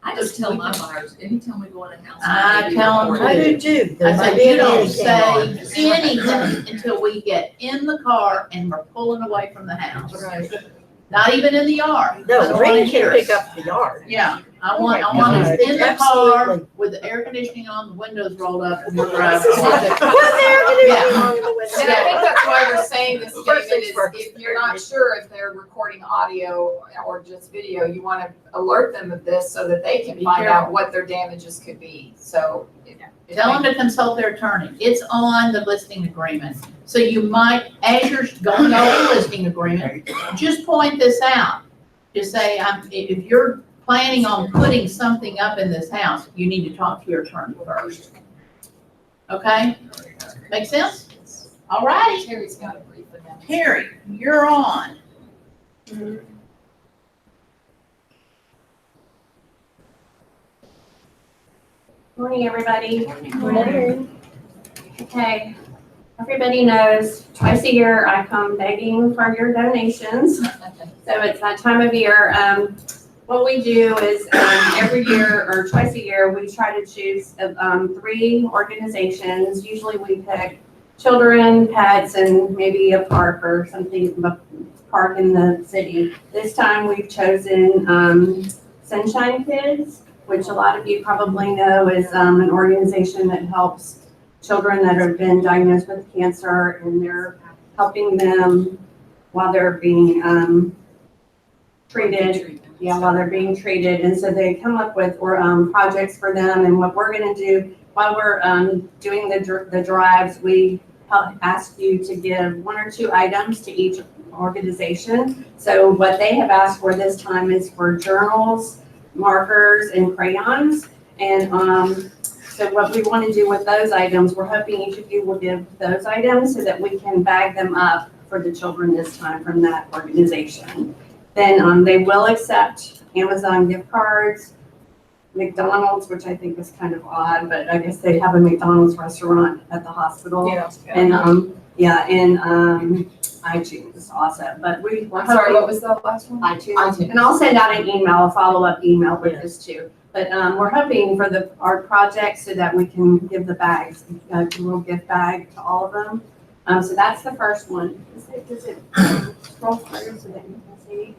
I just tell my buyers, anytime we go in a house. I tell them I to. do too. I There might said, be you an don't handicap say on. anything until we get in the car and we're pulling away from the house. Right. Not even in the yard. I No, don't wanna Green hear can it. pick up the yard. Yeah, I Oh want my us God. in the car Absolutely. with the air conditioning on, the windows rolled up, and we're driving. Put there, get Yeah. it on the window. And I think that's why we're saying this First statement things is first. if you're not sure if they're recording audio or just video, you want to alert them of this so that they can Be find careful. out what their damages could be. So. Tell them to consult their attorney. It's on the listing agreement. So you might, as you're going over the listing agreement, just point this out. Just say, if you're planning on putting something up in this house, you need to talk to your attorney first. Okay? Make sense? All righty. Terry's got a brief announcement. Terry, you're on. Morning, everybody. Okay, everybody knows twice a year I come begging for your donations. So it's that time of year. What we do is every year or twice a year, we try to choose 3 organizations. Usually we pick children, pets, and maybe a park or something, a park in the city. This time we've chosen Sunshine Kids, which a lot of you probably know is an organization that helps children that have been diagnosed with cancer, and they're helping them while they're being treated. Yeah, while they're being treated. And so they come up with projects for them. And what we're going to do while we're doing the drives, we ask you to give 1 or 2 items to each organization. So what they have asked for this time is for journals, markers, and crayons. And so what we want to do with those items, we're hoping each of you will give those items so that we can bag them up for the children this time from that organization. Then they will accept Amazon gift cards, McDonald's, which I think is kind of odd, but I guess they have a McDonald's restaurant at the hospital. Yeah. And iTunes also. But I'm sorry, what was the last one? iTunes. And I'll send out an email, a follow-up email with this too. But we're hoping for the art project so that we can give the bags, a little gift bag to all of them. So that's the first one. Does it scroll through so that you can see?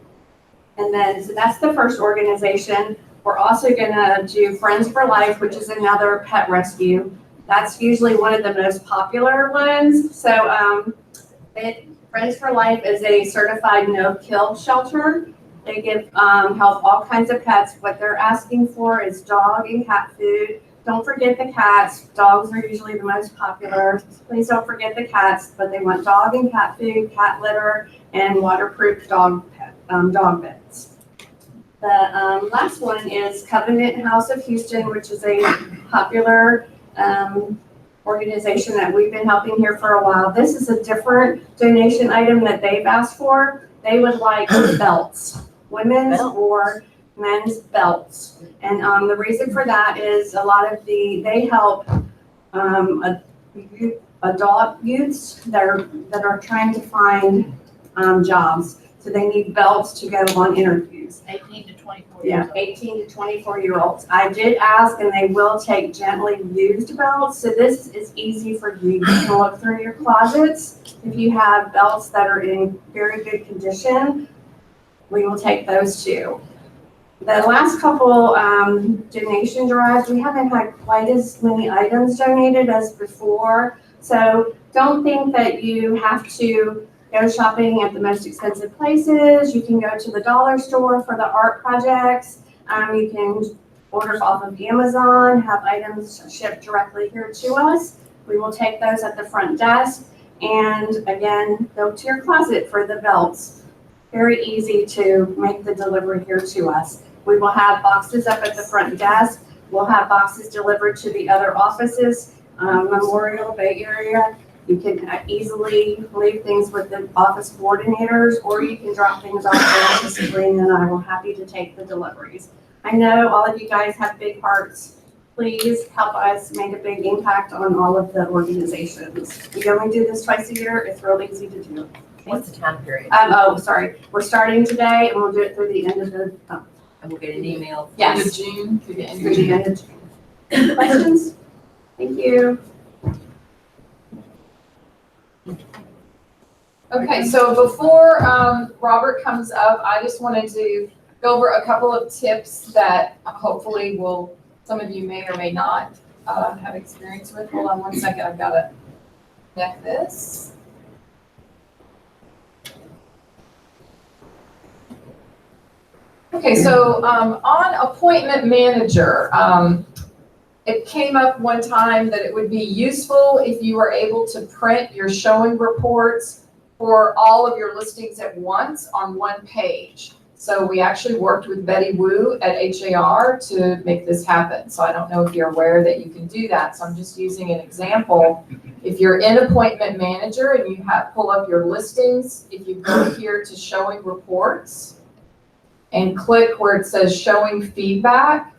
And then, so that's the first organization. We're also gonna do Friends for Life, which is another pet rescue. That's usually one of the most popular ones. So Friends for Life is a certified no-kill shelter. They give help all kinds of pets. What they're asking for is dog and cat food. Don't forget the cats. Dogs are usually the most popular. Please don't forget the cats, but they want dog and cat food, cat litter, and waterproof dog beds. The last one is Covenant House of Houston, which is a popular organization that we've been helping here for a while. This is a different donation item that they've asked for. They would like belts, women's or men's belts. And the reason for that is a lot of they help adult youths that are trying to find jobs. So Do they need belts to go on interviews? 18 to 24 years Yeah, old. 18 to 24-year-olds. I did ask, and they will take gently used belts, so this is easy for you. You can look through your closets. If you have belts that are in very good condition, we will take those too. The last couple donation drives, we haven't had quite as many items donated as before. So don't think that you have to go shopping at the most expensive places. You can go to the dollar store for the art projects. You can order off of Amazon, have items shipped directly here to us. We will take those at the front desk. And again, go to your closet for the belts. Very easy to make the delivery here to us. We will have boxes up at the front desk. We'll have boxes delivered to the other offices, Memorial Bay Area. You can easily leave things with the office coordinators, or you can drop things off there to Sabrina and I will happy to take the deliveries. I know all of you guys have big hearts. Please help us make a big impact on all of the organizations. We only do this twice a year. It's real easy to do. What's the time period? Sorry. We're starting today and we'll do it through the end of the month. And we'll get an email. Yes. End of June, through the end Through of the June. end of June. Questions? Thank you. Okay, so before Robert comes up, I just wanted to go over a couple of tips that hopefully some of you may or may not have experience with. Hold on one second, I've got to connect this. Okay, so on appointment manager, it came up one time that it would be useful if you were able to print your showing reports for all of your listings at once on one page. So we actually worked with Betty Wu at HAR to make this happen. So I don't know if you're aware that you can do that. So I'm just using an example. If you're in appointment manager and you pull up your listings, if you go here to showing reports and click where it says showing feedback,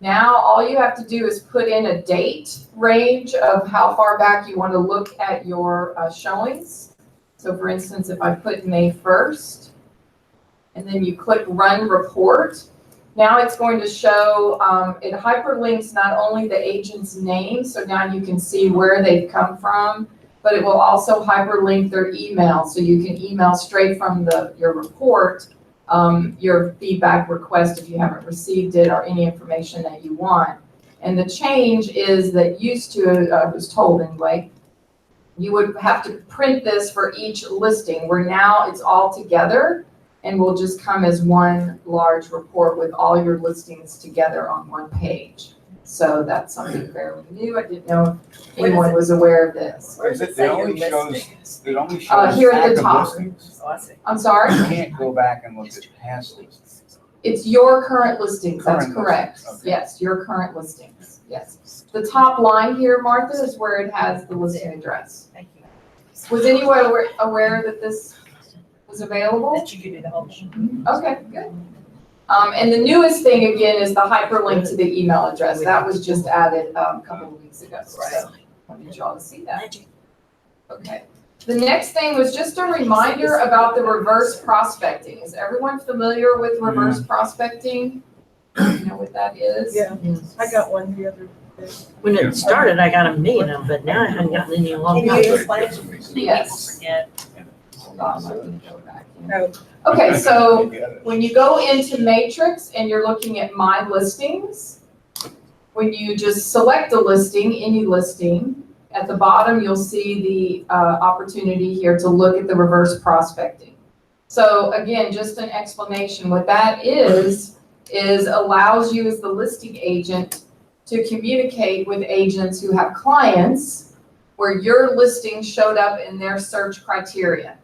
now all you have to do is put in a date range of how far back you want to look at your showings. So for instance, if I put May 1st, and then you click Run Report, now it's going to show, it hyperlinks not only the agent's name, so now you can see where they've come from, but it will also hyperlink their email, so you can email straight from your report your feedback request if you haven't received it or any information that you want. And the change is that used to, I was told anyway, you would have to print this for each listing, where now it's all together and will just come as one large report with all your listings together on one page. So that's something fairly new. I didn't know if anyone was aware of this. Where does it say your listings? It only shows Here at the active top. listings. Oh, I see. I'm sorry? You can't go back and look at past listings. It's your current listings, that's Current correct. listings, okay. Yes, your current listings, yes. The top line here, Martha, is where it has the listing address. Thank you. Was anyone aware that this was available? That you could do the whole. Okay, good. And the newest thing again is the hyperlink to the email address. That was just added a couple of weeks ago. So I wanted y'all to see that. Okay. The next thing was just a reminder about the reverse prospecting. Is everyone familiar with reverse prospecting? You know what that is? Yeah, I got one the other day. When it started, I got a million of them, but now I haven't gotten any in a long time. Can you explain it to me? Yes. Forget. Hold on, let me go back here. Okay, so when you go into Matrix and you're looking at My Listings, when you just select a listing, any listing, at the bottom you'll see the opportunity here to look at the reverse prospecting. So again, just an explanation. What that is allows you as the listing agent to communicate with agents who have clients where your listing showed up in their search criteria.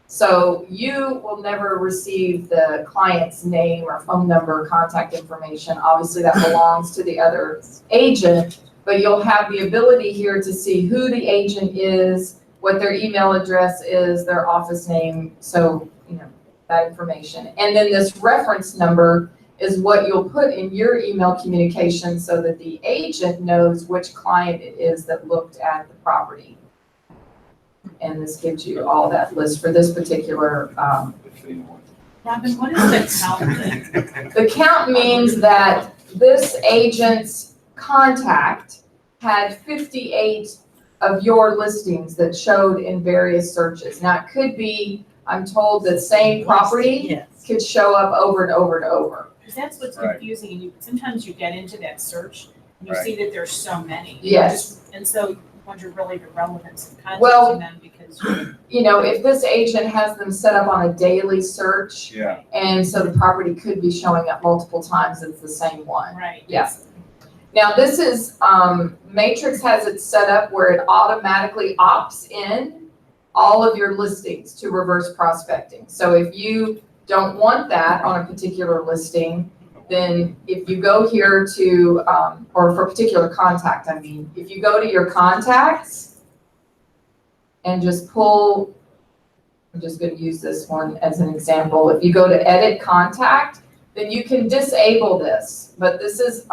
So you will never receive the client's name or phone number, contact information. Obviously that belongs to the other agent, but you'll have the ability here to see who the agent is, what their email address is, their office name. So, you know, that information. And then this reference number is what you'll put in your email communication so that the agent knows which client it is that looked at the property. And this gives you all that list for this particular, Robin, what is the count? the count means that this agent's contact had 58 of your listings that showed in various searches. Now, it could be, I'm told, the same property Yes. could show up over and over and over. Because that's what's Right. confusing, and sometimes you get into that search, and you Right. see that there's so many. Yes. And so you wonder really the relevance of Well- contacting them, because You know, if this agent has them set up on a daily search, Yeah. and so the property could be showing up multiple times, it's the same one. right. Yes. Now, this is, Matrix has it set up where it automatically opts in all of your listings to reverse prospecting. So if you don't want that on a particular listing, then if you go here to, or for a particular contact, I mean, if you go to your contacts and just pull, I'm just gonna use this one as an example. If you go to edit contact, then you can disable this, but this is,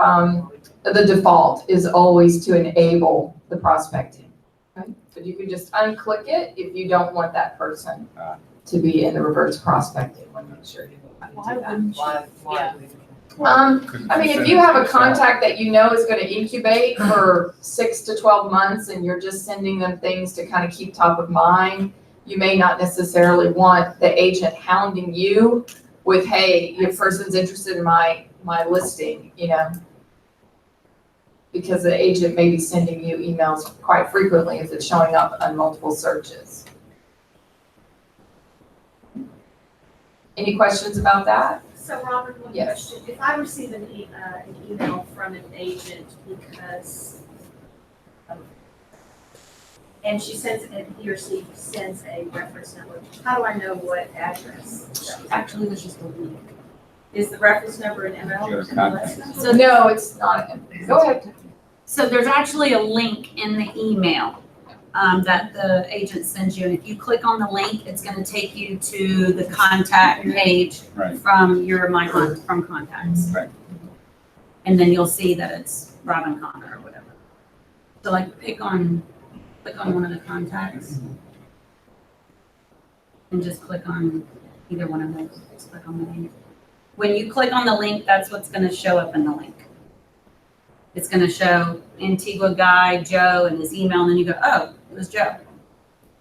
the default is always to enable the prospecting. Okay? But you can just unclick it if you don't want that person to be in the reverse prospecting. Let me make sure you know how to Why do that. wouldn't you? Yeah. I mean, if you have a contact that you know is gonna incubate for 6 to 12 months and you're just sending them things to kind of keep top of mind, you may not necessarily want the agent hounding you with, hey, your person's interested in my listing, you know? Because the agent may be sending you emails quite frequently if it's showing up on multiple searches. Any questions about that? So Robert, one Yes. question. If I receive an email from an agent because, and she sends, and he or she sends a reference number, how do I know what address? Actually, there's just a link. Is the reference number an MLS? So No, it's not. Go ahead. So there's actually a link in the email that the agent sends you. And if you click on the link, it's going to take you to the contact page Right. from your from contacts. Right. And then you'll see that it's Robin Connor or whatever. So like click on one of the contacts and just click on either one of those. Just click on the link. When you click on the link, that's what's going to show up in the link. It's going to show Antigua guy, Joe, and his email, and then you go, oh, it was Joe.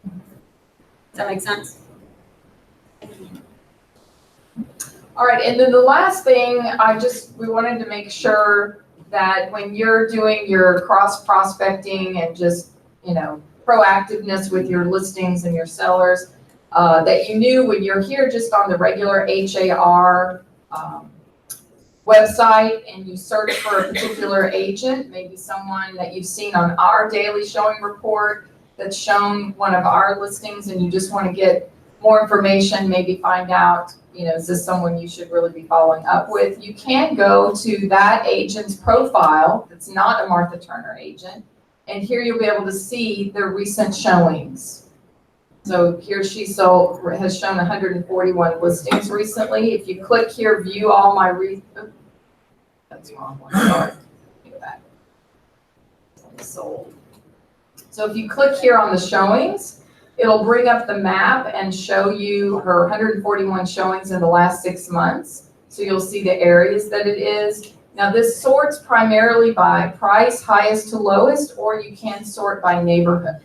Does that make sense? All right, and then the last thing, we wanted to make sure that when you're doing your cross prospecting and just, you know, proactiveness with your listings and your sellers, that you knew when you're here just on the regular HAR website and you search for a particular agent, maybe someone that you've seen on our daily showing report that's shown one of our listings, and you just want to get more information, maybe find out, you know, is this someone you should really be following up with? You can go to that agent's profile that's not a Martha Turner agent, and here you'll be able to see their recent showings. So here has shown 141 listings recently. If you click here, view all my that's the wrong one, sorry. Go back. Sold. So if you click here on the showings, it'll bring up the map and show you her 141 showings in the last 6 months. So you'll see the areas that it is. Now this sorts primarily by price, highest to lowest, or you can sort by neighborhood.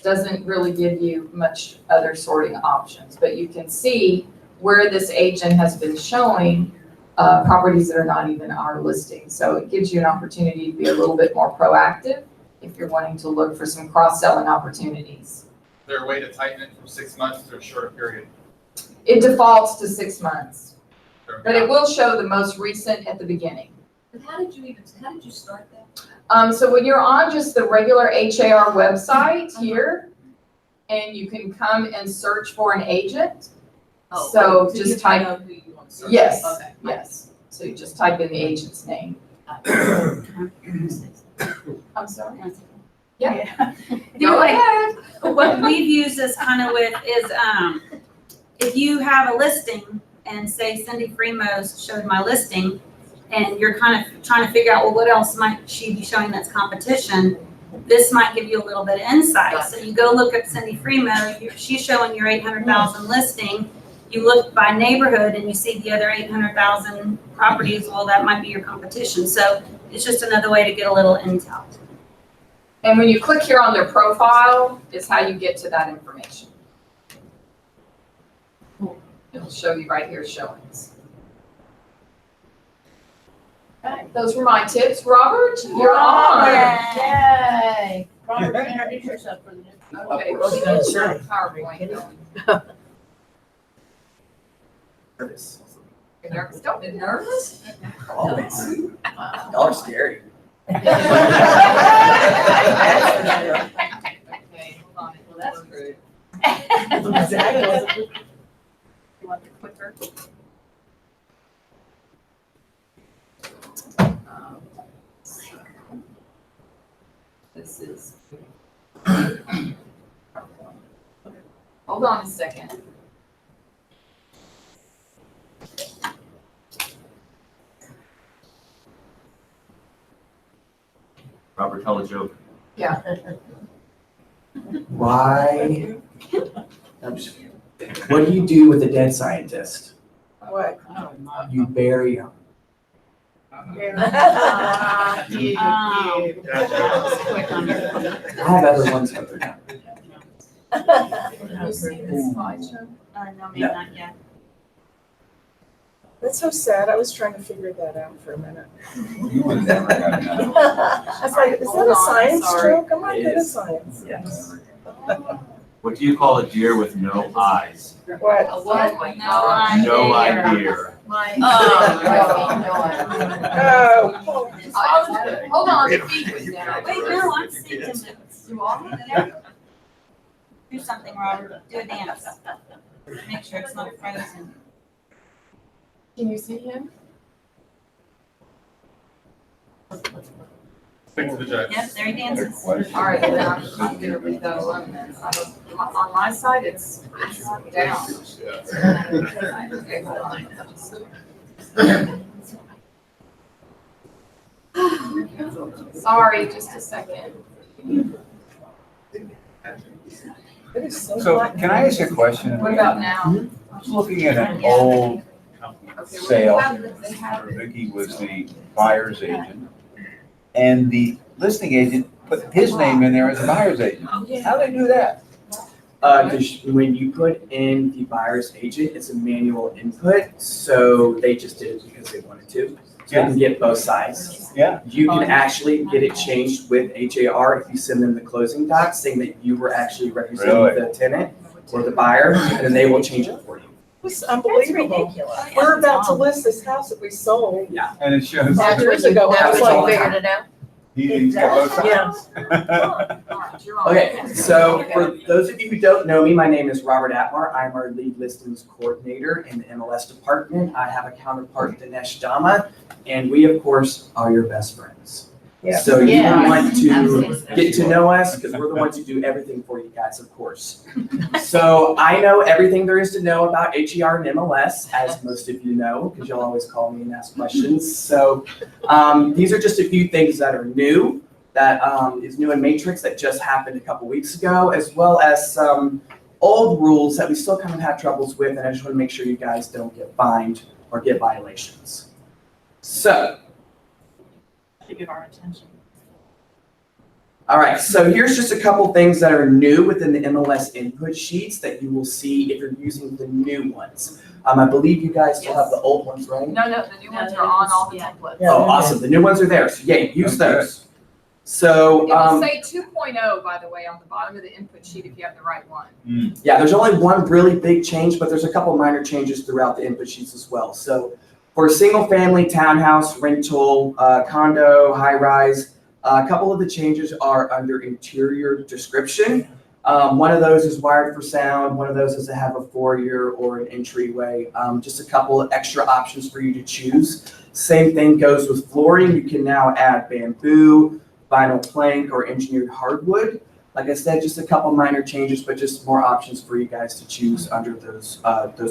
Doesn't really give you much other sorting options, but you can see where this agent has been showing properties that are not even our listing. So it gives you an opportunity to be a little bit more proactive if you're wanting to look for some cross-selling opportunities. Is there a way to tighten it from 6 months to a shorter period? It defaults to 6 months, but it will show the most recent at the beginning. But how did you start that? So when you're on just the regular HAR website here, and you can come and search for an agent. Oh, So you just can know type, who you want to search. yes, Okay. yes. So you just type in the agent's name. I'm sorry. Yeah. The Go way- ahead. What we've used this kind of with is, if you have a listing and say Cindy Fremo's showed my listing and you're kind of trying to figure out, well, what else might she be showing that's competition? This might give you a little bit of insight. So you go look at Cindy Freemo, she's showing your 800,000 listing. You look by neighborhood and you see the other 800,000 properties, well, that might be your competition. So it's just another way to get a little intel. And when you click here on their profile is how you get to that information. It'll show you right here showings. Okay, those were my tips. Robert, you're on. Yay. Robert, introduce yourself for the new. Okay, well, you get your PowerPoint going. Nervous. You're nervous? Don't be nervous. Always. Wow. Y'all are scary. Okay, hold on. Well, that's true. Exactly. You want the clicker? This is. Hold on a second. Robert, tell a joke. Yeah. Why? I'm just kidding. What do you do with a dead scientist? What? You bury him. You. I have other ones, but they're not. You see this slideshow? No, maybe not yet. That's so sad. I was trying to figure that out for a minute. You would never have known. I was like, is that a science joke? I'm not It good at is. science. Yes. What do you call a deer with no eyes? What? Oh my No God. No idea. idea. Oh, hold on, the feet was down. Wait, no, I'm seeing them. You all there? Do something, Robert. Do a dance. Make sure it's not frozen. Can you see him? Thanks for the joke. Yep, there he dances. All right, then I'm gonna leave that alone then. On my side, it's down. Okay, hold on. Sorry, just a second. It is so So black. can I ask you a question? What about now? I was looking at an old Okay, sale. they have Vicky was the buyer's agent. And the listing agent put his name in there as a buyer's agent. How they do that? Because when you put in the buyer's agent, it's a manual input, so they just did it because they wanted to. So they can get both sides. Yeah. You can actually get it changed with HAR if you send them the closing docs saying that you were actually representing Really? the tenant or the buyer, and then they will change it for you. It's unbelievable. We're about to list this house that we sold Yeah. And it shows. 5 years ago. I was all like, the time. Figured it out. He's got both sides. Okay, so for those of you who don't know me, my name is Robert Atmar. I'm our lead listings coordinator in the MLS department. I have a counterpart, Dinesh Dama, and we, of course, are your best friends. Yeah. So you Yeah. want to get to know us because we're the ones who do everything for you guys, of course. So I know everything there is to know about HER and MLS, as most of you know, because you'll always call me and ask questions. So these are just a few things that are new, that is new in Matrix that just happened a couple weeks ago, as well as some old rules that we still kind of have troubles with, and I just want to make sure you guys don't get fined or get violations. So. To give our attention. All right, so here's just a couple things that are new within the MLS input sheets that you will see if you're using the new ones. I believe you guys still have the old ones, right? No, the new ones are on all the templates. Oh, awesome, the new ones are there, so yeah, use those. So, It will say 2.0, by the way, on the bottom of the input sheet if you have the right one. yeah, there's only one really big change, but there's a couple minor changes throughout the input sheets as well. So for a single family, townhouse, rental, condo, high rise, a couple of the changes are under interior description. One of those is wired for sound. One of those is to have a foyer or an entryway. Just a couple of extra options for you to choose. Same thing goes with flooring. You can now add bamboo, vinyl plank, or engineered hardwood. Like I said, just a couple minor changes, but just more options for you guys to choose under those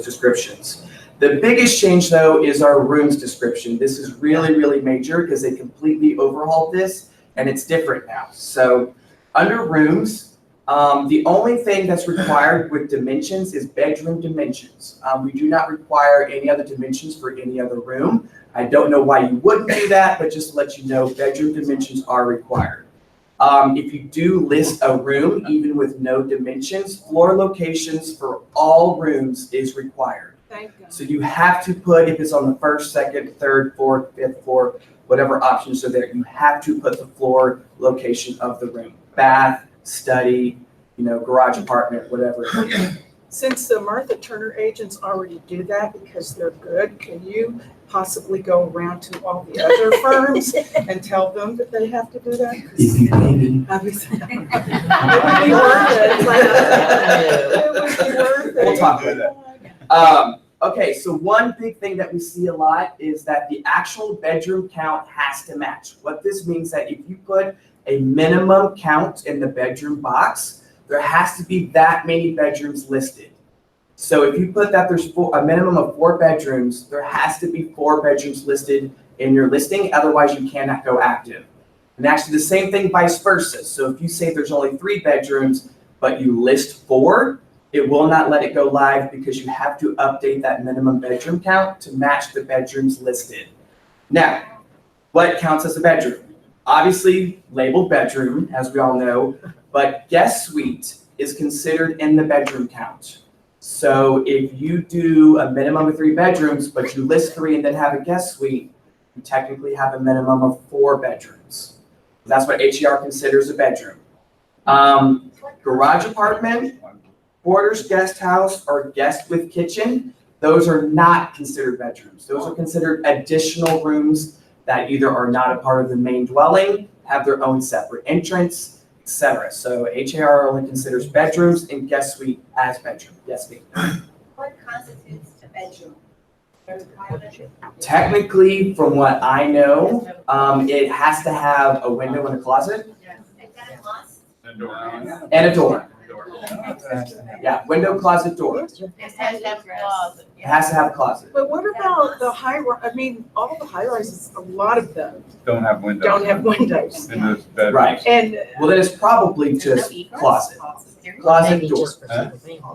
descriptions. The biggest change, though, is our rooms description. This is really, really major because they completely overhauled this and it's different now. So under rooms, the only thing that's required with dimensions is bedroom dimensions. We do not require any other dimensions for any other room. I don't know why you wouldn't do that, but just to let you know, bedroom dimensions are required. If you do list a room, even with no dimensions, floor locations for all rooms is required. Thank you. So you have to put, if it's on the first, second, third, fourth, fifth floor, whatever options are there, you have to put the floor location of the room. Bath, study, garage apartment, whatever. Since the Martha Turner agents already do that because they're good, can you possibly go around to all the other firms and tell them that they have to do that? If you can. Obviously. It would be worth it. It would be worth it. We'll talk about that. Okay, so one big thing that we see a lot is that the actual bedroom count has to match. What this means that if you put a minimum count in the bedroom box, there has to be that many bedrooms listed. So if you put that there's a minimum of 4 bedrooms, there has to be 4 bedrooms listed in your listing, otherwise you cannot go active. And actually the same thing vice versa. So if you say there's only 3 bedrooms, but you list 4, it will not let it go live because you have to update that minimum bedroom count to match the bedrooms listed. Now, what counts as a bedroom? Obviously labeled bedroom, as we all know, but guest suite is considered in the bedroom count. So if you do a minimum of 3 bedrooms, but you list 3 and then have a guest suite, you technically have a minimum of 4 bedrooms. That's what HER considers a bedroom. Garage apartment, quarters guest house, or guest with kitchen, those are not considered bedrooms. Those are considered additional rooms that either are not a part of the main dwelling, have their own separate entrance, etc. So HAR only considers bedrooms and guest suite as bedroom. Yes, ma'am. What constitutes a bedroom? Technically, from what I know, it has to have a window and a closet and a door. Yeah, window, closet, door. It has to have a closet. It has to have a closet. But what about the all the high rises, a lot of them Don't have windows. don't have windows. In those bedrooms. Right. And Well, then it's probably just closet. Closet, door.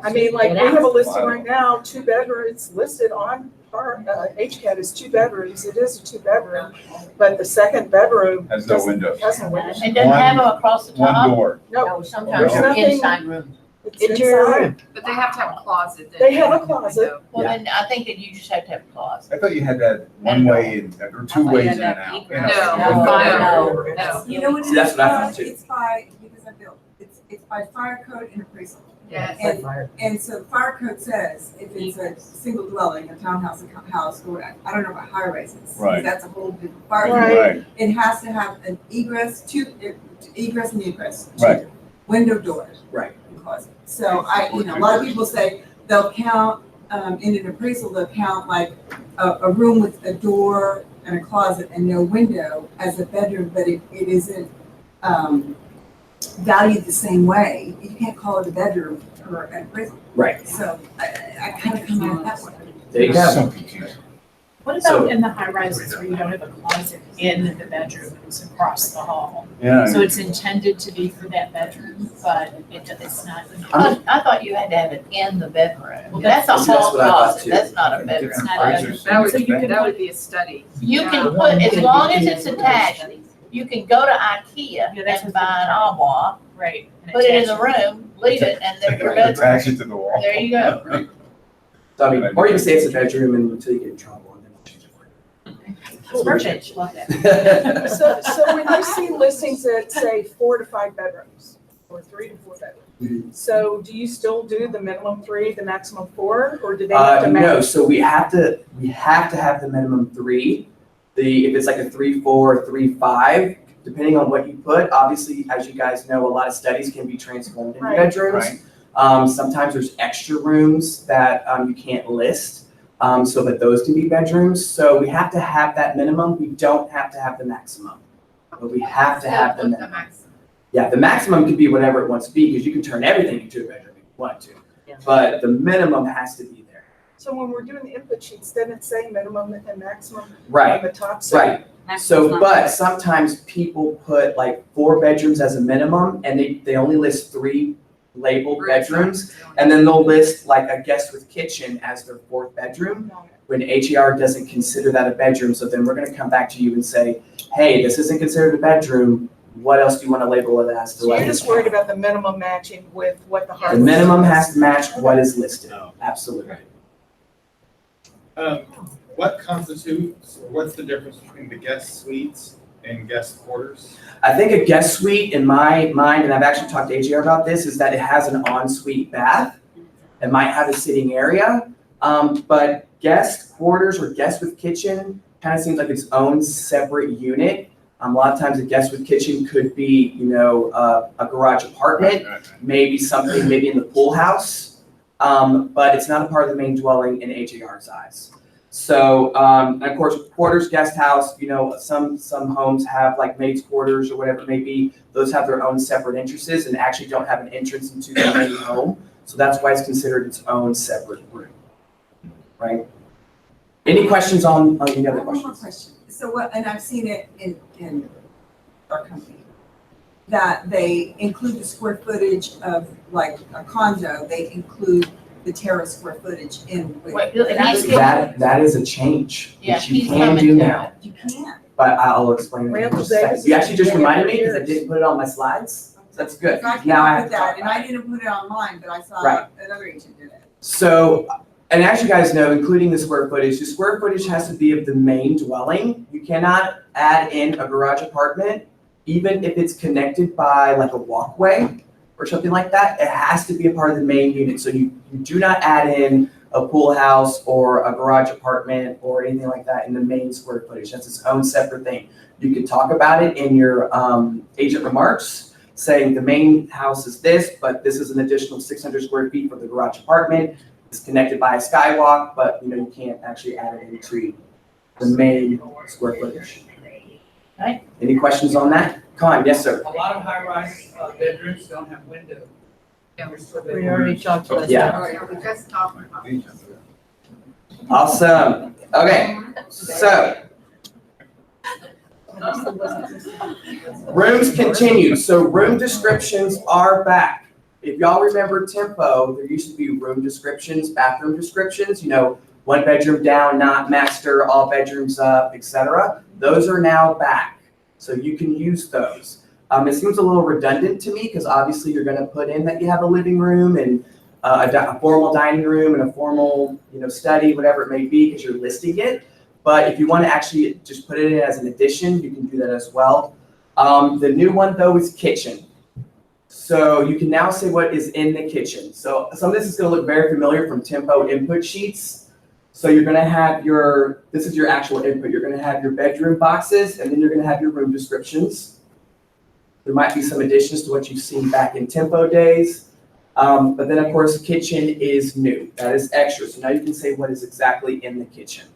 I mean, like, we have a listing right now, 2 bedrooms, it's listed on our, HCAT is 2 bedrooms, it is a 2-bedroom, but the second bedroom. Has no windows. Has no windows. It doesn't have them across the top? One door. No, Sometimes there's they're nothing. inside rooms. It's Interior inside. room. But they have to have a closet. then. They have a closet. Well, then I think that you just have to have a closet. I thought you had that one way in, or 2 ways in and out. You know, No, window. no. You know what it See, that's is? what I thought too. It's by, because I built, it's by fire code and appraisal. Yes. And so fire code says if it's a single dwelling, a townhouse, a house, or I don't know about high rises. 'Cause Right. That's a whole different fire code. Right. It has to have an egress, egress and egress. Right. Window, doors. Right. And closet. So a lot of people say they'll count, in an appraisal, they'll count like a room with a door and a closet and no window as a bedroom, but it isn't, valued the same way. You can't call it a bedroom for an appraisal. Right. So I kind of come out that way. There you go. What So- about in the high rises where you don't have a closet in the bedroom, it's across the hall? Yeah. So it's intended to be for that bedroom, but it's not. I thought you had to have it in the bedroom. Well, That's a See, that's hall what I thought closet, too. that's not a bedroom. It's not a bedroom. That would be a study. You can put, as long as it's attached, you can go to IKEA Yeah, that's and what buy an armoire, Right. and put it in the attach room, leave it, and then your Attach bedroom. it to the wall. There you go. So I mean, or you can say it's a bedroom and until you get in trouble and then we'll change It's perfect, love that. So when you see listings that say 4 to 5 bedrooms, or 3 to 4 bedrooms, so do you still do the minimum 3, the maximum 4, or do they have to match? No, so we have to have the minimum 3. If it's like a 3-4, 3-5, depending on what you put, obviously, as you guys know, a lot of studies can be transformed into Right. bedrooms. Sometimes there's extra rooms that you can't list, so that those can be bedrooms. So we have to have that minimum. We don't have to have the maximum, but we have to have the minimum. Yeah, the maximum could be whatever it wants to be because you can turn everything into a bedroom if you want to, but the minimum has to be there. So when we're doing the input sheets, then it's saying minimum and maximum Right. on the top. So Right. So, but sometimes people put like 4 bedrooms as a minimum and they only list 3 labeled bedrooms. And then they'll list like a guest with kitchen as their 4th bedroom, when HER doesn't consider that a bedroom. So then we're gonna come back to you and say, hey, this isn't considered a bedroom. What else do you wanna label it as? So you're just worried about the minimum matching with what the The hardware. minimum has to match what is listed, absolutely. What constitutes, or what's the difference between the guest suites and guest quarters? I think a guest suite in my mind, and I've actually talked to AJR about this, is that it has an ensuite bath. It might have a sitting area, but guest quarters or guest with kitchen kind of seems like its own separate unit. A lot of times a guest with kitchen could be, a garage apartment, maybe something, maybe in the pool house, but it's not a part of the main dwelling in HAR's eyes. So, and of course, quarters, guest house, some homes have like maid's quarters or whatever it may be. Those have their own separate entrances and actually don't have an entrance into the main home. So that's why it's considered its own separate room, right? Any questions on any other questions? One more question. So what, and I've seen it in our company, that they include the square footage of like a condo, they include the terrace square footage in with. That is a change, Yeah, which you he's can coming do to now. You can. But I'll explain it in just a second. You actually just reminded me because I didn't put it on my slides. So that's good. I came Now I up have with to talk that, and about I it. didn't put it online, but I saw Right. another agent did it. So, and as you guys know, including the square footage has to be of the main dwelling. You cannot add in a garage apartment, even if it's connected by like a walkway or something like that. It has to be a part of the main unit. So you do not add in a pool house or a garage apartment or anything like that in the main square footage. That's its own separate thing. You could talk about it in your agent remarks, saying the main house is this, but this is an additional 600 square feet for the garage apartment. It's connected by a skywalk, but you can't actually add it into the main square footage. Right. Any questions on that? Con, yes, sir. A lot of high-rise bedrooms don't have windows. We already talked about that. Yeah. We just talked about it. Awesome. Okay, so rooms continue. So room descriptions are back. If y'all remember Tempo, there used to be room descriptions, bathroom descriptions, 1 bedroom down, not master, all bedrooms up, etc. Those are now back. So you can use those. It seems a little redundant to me because obviously you're going to put in that you have a living room and a formal dining room and a formal, study, whatever it may be, because you're listing it. But if you want to actually just put it in as an addition, you can do that as well. The new one though is kitchen. So you can now say what is in the kitchen. So some of this is going to look very familiar from Tempo input sheets. So you're going to have this is your actual input. You're going to have your bedroom boxes, and then you're going to have your room descriptions. There might be some additions to what you've seen back in Tempo days. But then of course, kitchen is new. That is extra. So now you can say what is exactly in the kitchen.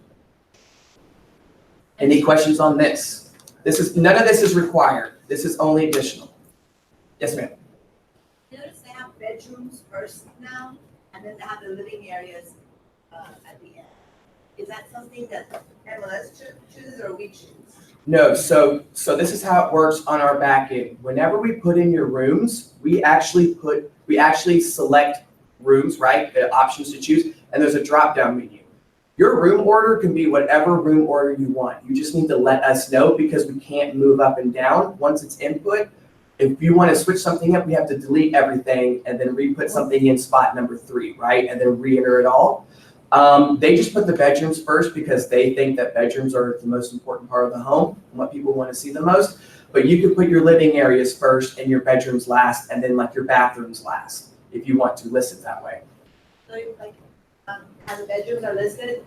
Any questions on this? None of this is required. This is only additional. Yes, ma'am. Notice they have bedrooms first now, and then they have the living areas at the end. Is that something that MLS chooses or we choose? No, so this is how it works on our back end. Whenever we put in your rooms, we actually select rooms, right? The options to choose, and there's a drop-down menu. Your room order can be whatever room order you want. You just need to let us know because we can't move up and down once it's input. If you want to switch something up, we have to delete everything and then re-put something in spot number 3, right? And then re-enter it all. They just put the bedrooms first because they think that bedrooms are the most important part of the home and what people want to see the most. But you can put your living areas first and your bedrooms last, and then like your bathrooms last, if you want to list it that way. So like, how the bedrooms are listed,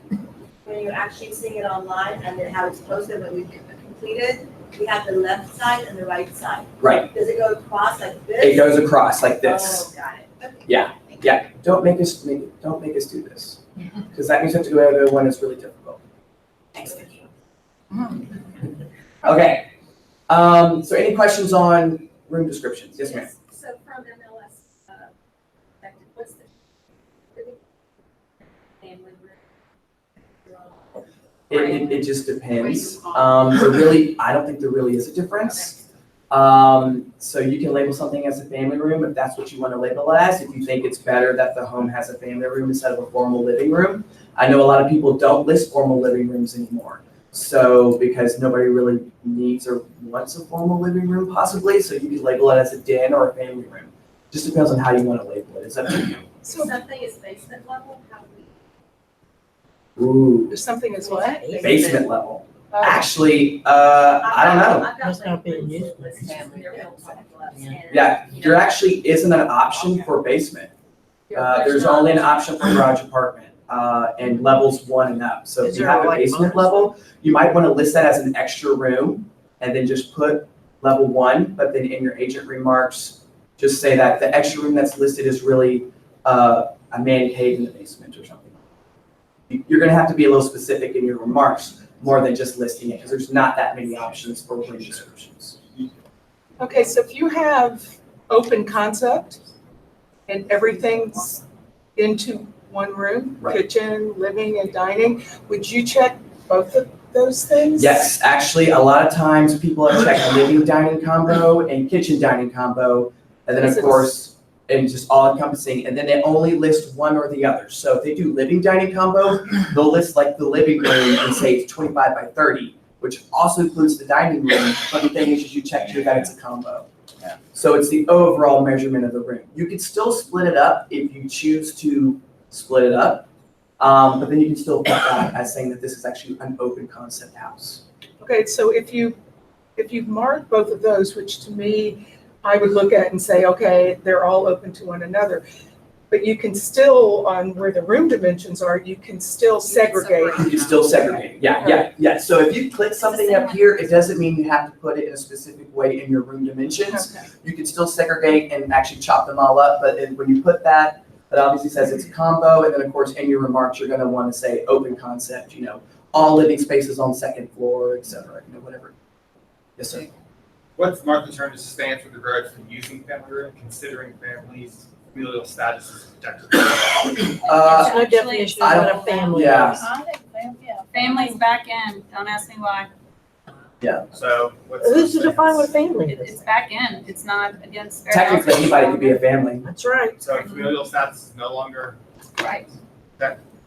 when you're actually seeing it online, and then how it's posted when we completed, we have the left side and the right side. Right. Does it go across like this? It goes across like this. Oh, got it. Okay. Yeah. Don't make us do this, because that means you have to do the other one. It's really difficult. Thanks, Vicki. Okay. So any questions on room descriptions? Yes, ma'am. So from MLS, perspective, what's the family room? It just depends. I don't think there really is a difference. So you can label something as a family room if that's what you want to label it as. If you think it's better that the home has a family room instead of a formal living room. I know a lot of people don't list formal living rooms anymore. So because nobody really needs or wants a formal living room possibly, so you can label it as a den or a family room. Just depends on how you want to label it. It's up to you. So something is basement level, how we. Ooh, Something is what? basement level. Oh. Actually, I don't know. I've got That's not like being used. rooms listed, they're built on bluffs and, Yeah, you there know, actually isn't an option for basement. There's only an option for garage apartment, and levels 1 and up. So if you have a basement level, you might want to list that as an extra room and then just put level 1, but then in your agent remarks, just say that the extra room that's listed is really a man cave in the basement or something. You're gonna have to be a little specific in your remarks more than just listing it, because there's not that many options for room descriptions. Okay, so if you have open concept and everything's into one room, Right. kitchen, living and dining, would you check both of those things? Yes, actually, a lot of times people have checked living dining combo and kitchen dining combo, and then of course, and just all encompassing, and then they only list one or the other. So if they do living dining combo, they'll list like the living room and say it's 25 by 30, which also includes the dining room, but the thing is you check too that it's a combo. Yeah. So it's the overall measurement of the room. You can still split it up if you choose to split it up, but then you can still put that as saying that this is actually an open concept house. Okay, so if you mark both of those, which to me, I would look at and say, okay, they're all open to one another. But you can still, on where the room dimensions are, you can still segregate. You can still segregate, yeah. So if you click something up here, it doesn't mean you have to put it in a specific way in your room dimensions. Okay. You can still segregate and actually chop them all up, but when you put that, it obviously says it's a combo, and then of course in your remarks, you're gonna wanna say open concept, all living spaces on second floor, et cetera, whatever. Yes, sir. What's Martha Turner's stance with regards to using family room, considering families' familial status is protected? There's no definition of what a family Yeah. is. Family's back in, don't ask me why. So what's? Who's to define what a family is? It's back in, it's not against. fair Technically, housing. anybody could be a family. That's right. So familial status is no longer. Right.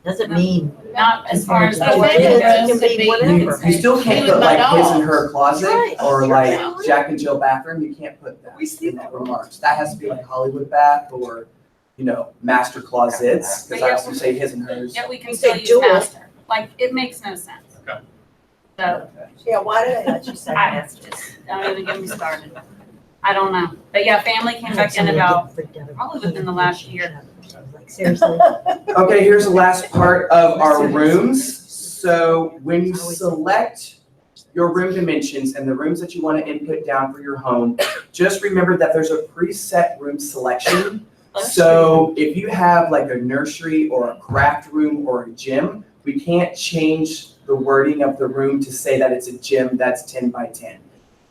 Doesn't mean. Not as far as. A the family wording can goes. be whatever. You still can't put like his and her closet Right. or like Jack and Jill bathroom, you can't put that We see in that. the remarks. That has to be like Hollywood bath or, master closets, because I also say his and hers. Yet we can You still say use dual. master, like, it makes no sense. Okay. So, Yeah, why did I let you say I that? just, don't even get me started. I don't know, but yeah, family came back in about, probably within the last year. Like, seriously? Okay, here's the last part of our rooms. So when you select your room dimensions and the rooms that you want to input down for your home, just remember that there's a preset room selection. So if you have like a nursery or a craft room or a gym, we can't change the wording of the room to say that it's a gym that's 10 by 10.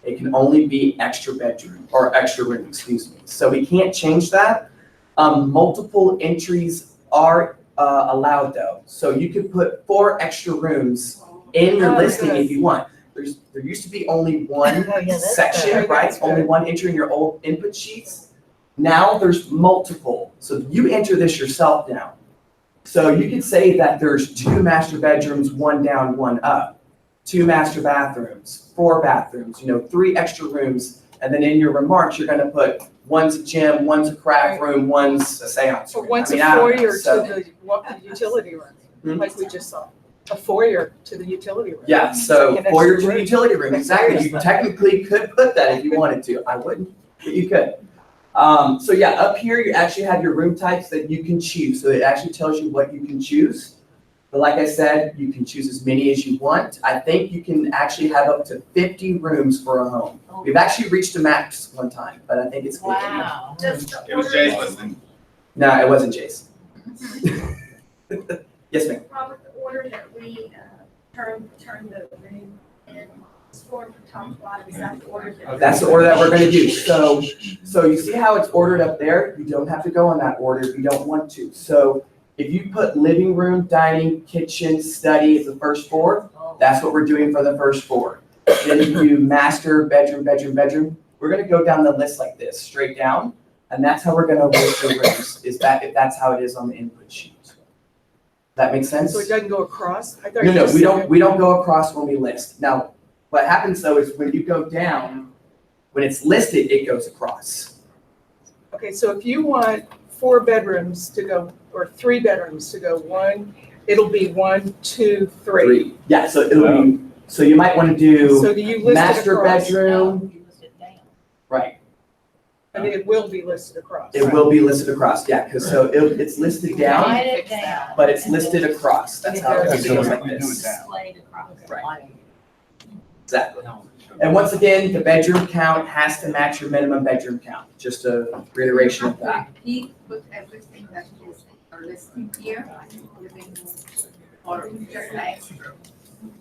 It can only be extra bedroom or extra room, excuse me. So we can't change that. Multiple entries are allowed though. So you could put 4 extra rooms in your listing if you want. There used to be only one section, right? Only one entry in your old input sheets. Now there's multiple. So you enter this yourself now. So you could say that there's 2 master bedrooms, 1 down, 1 up, 2 master bathrooms, 4 bathrooms, 3 extra rooms. And then in your remarks, you're gonna put one's a gym, one's a craft room, one's a seance Or room. once I mean, a I don't know. foyer So- to the utility room, like we just saw. A foyer to the utility room. Yeah, so Like an foyer extra to the room. utility room, exactly. You technically could put that if you wanted to. I wouldn't, but you could. So yeah, up here, you actually have your room types that you can choose. So it actually tells you what you can choose. But like I said, you can choose as many as you want. I think you can actually have up to 50 rooms for a home. We've actually reached a max one time, but I think it's 50. Wow. It was Jay's listing. No, it wasn't Jace. Yes, ma'am. Robert, the order that we turn the room in, form from top to bottom, is that the order that? That's the order that we're gonna do. So you see how it's ordered up there? You don't have to go in that order if you don't want to. So if you put living room, dining, kitchen, study as the first 4, That's what we're doing for the first 4. Then you do master, bedroom, bedroom, bedroom. We're gonna go down the list like this, straight down, and that's how we're gonna list your rooms, if that's how it is on the input sheet. That makes sense? So it doesn't go across? I thought No, you no, just we said don't go across when we list. Now, what happens though is when you go down, when it's listed, it goes across. Okay, so if you want 4 bedrooms to go, or 3 bedrooms to go, it'll be 1, 2, 3. Yeah, so it'll be, so you might wanna So do do you list it master across? bedroom. Right, And it will be listed across. it will be listed across, yeah, because so it's listed down, Write it down. but it's listed across. That's how it goes like we do it this. down. Displayed across. Right. Exactly. And once again, the bedroom count has to match your minimum bedroom count, just a reiteration of that. Repeat with everything that is listed here, living or just like.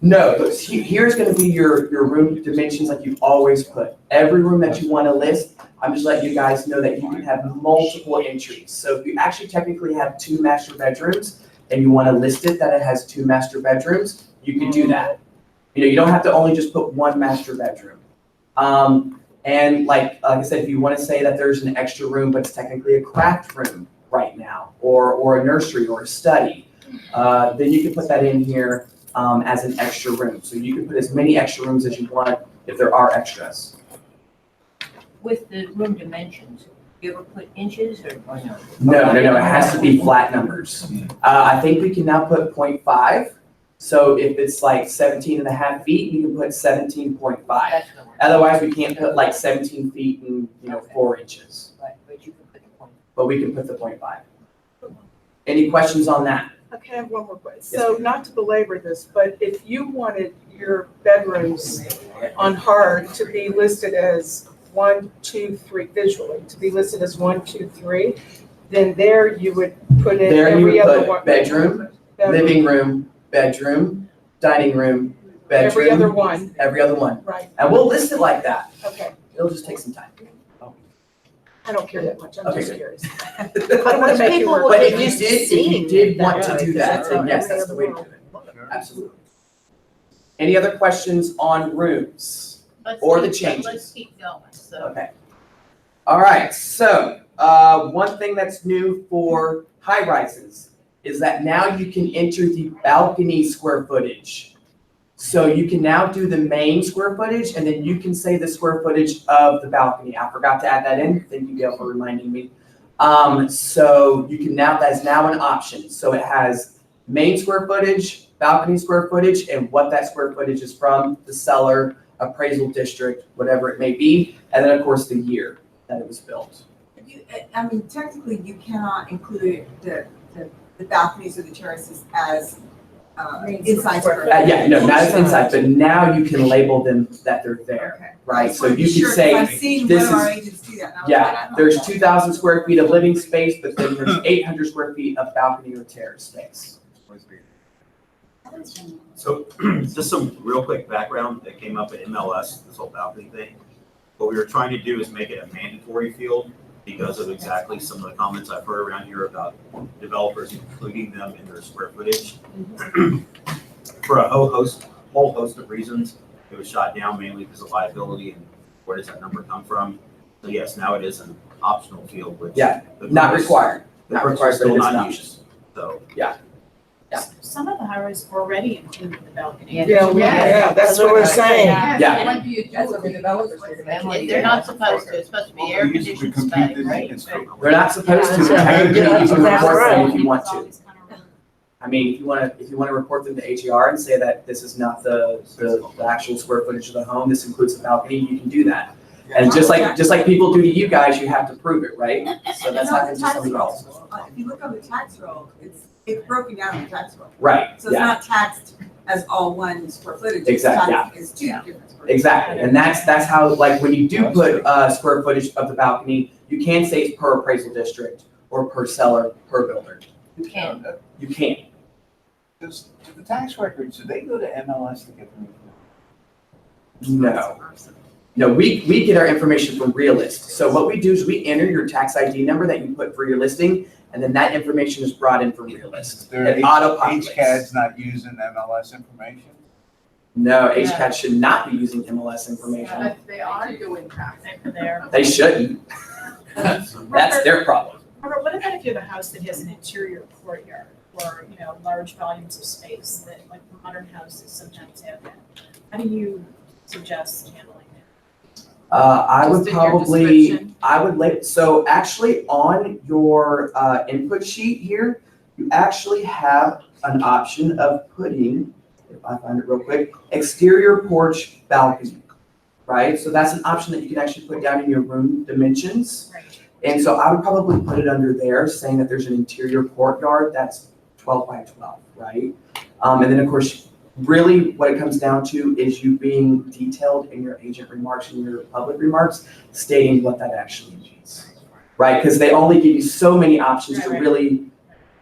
No, but here's gonna be your room dimensions like you always put. Every room that you wanna list, I'm just letting you guys know that you can have multiple entries. So if you actually technically have 2 master bedrooms and you wanna list it that it has 2 master bedrooms, you can do that. You know, you don't have to only just put 1 master bedroom. And like I said, if you wanna say that there's an extra room, but it's technically a craft room right now, or a nursery or a study, then you can put that in here as an extra room. So you can put as many extra rooms as you want if there are extras. With the room dimensions, you ever put inches or no? No, it has to be flat numbers. I think we can now put 0.5. So if it's like 17.5 feet, you can put 17.5. Otherwise, we can't put like 17 feet and 4 inches. Right, but you can put the point. But we can put the 0.5. Any questions on that? Okay, I have one more question. So not to belabor this, but if you wanted your bedrooms on hard to be listed as 1, 2, 3 visually, to be listed as 1, 2, 3, then there you would put in There you every would other put one. bedroom, living room, bedroom, dining room, bedroom. Every other one. Every other one. Right, And we'll list it like that. okay. It'll just take some time. I don't care that much, I'm Okay, just good. curious. I don't want to make you work. But if you did want to do that, then yes, that's the way to do it. Absolutely. Any other questions on rooms or the changes? Let's keep going, so. Okay. All right, so one thing that's new for high rises is that now you can enter the balcony square footage. So you can now do the main square footage and then you can say the square footage of the balcony. I forgot to add that in. Thank you, Gail, for reminding me. So you can now, that's now an option. So it has main square footage, balcony square footage, and what that square footage is from, the seller, appraisal district, whatever it may be, and then of course the year that it was built. I mean, technically, you cannot include the balconies or the terraces as inside square. Yeah, no, not as inside, but now you can label them that they're there, right? So you can say, I've seen this one of our is, agents do that. and I was like, yeah, I there's don't know. 2,000 square feet of living space, but then there's 800 square feet of balcony or terrace space. So just some real quick background that came up at MLS, this whole balcony thing. What we were trying to do is make it a mandatory field because of exactly some of the comments I've heard around here about developers including them in their square footage. For a whole host of reasons, it was shot down mainly because of liability and where does that number come from? So yes, now it is an optional field, which Yeah, the not purpose- required. The Not purpose required, is but still it is not an used. option. So Yeah. Yeah. Some of the high-rise already included the balcony. Yeah, that's what we're saying. Yeah. What do you do with the developers? They're not supposed to, it's supposed to be air conditioned space, right? They're not supposed to, Yeah. technically you can That's report them right. if you want to. I mean, if you wanna report them to HER and say that this is not the actual square footage of the home, this includes the balcony, you can do that. And just like people do to you guys, you have to prove it, right? So that's happened to somebody else. If you look on the tax roll, it's broken down in the tax roll. Right, So it's yeah. not taxed as all one square footage. Exactly, yeah. It's two different square. Exactly, and that's how, like, when you do put square footage of the balcony, you can say it's per appraisal district or per seller, per builder. You can. You can. Do the tax records, do they go to MLS to get them? No. No, we get our information from Realist. So what we do is we enter your tax ID number that you put for your listing, and then that information is brought in from Realist. It auto-populates. HCAD's not using MLS information? No, HCAD should not be using MLS information. But they are doing that. They shouldn't. That's their problem. Robert, what about if you have a house that has an interior courtyard or, large volumes of space that like modern houses sometimes have that? How do you suggest handling that? I would Just in your probably, description. so actually on your input sheet here, you actually have an option of putting, if I find it real quick, exterior porch balcony, right? So that's an option that you can actually put down in your room dimensions. Right. And so I would probably put it under there, saying that there's an interior courtyard that's 12 by 12, right? And then of course, really what it comes down to is you being detailed in your agent remarks and your public remarks, stating what that actually means, right? Because they only give you so many options to really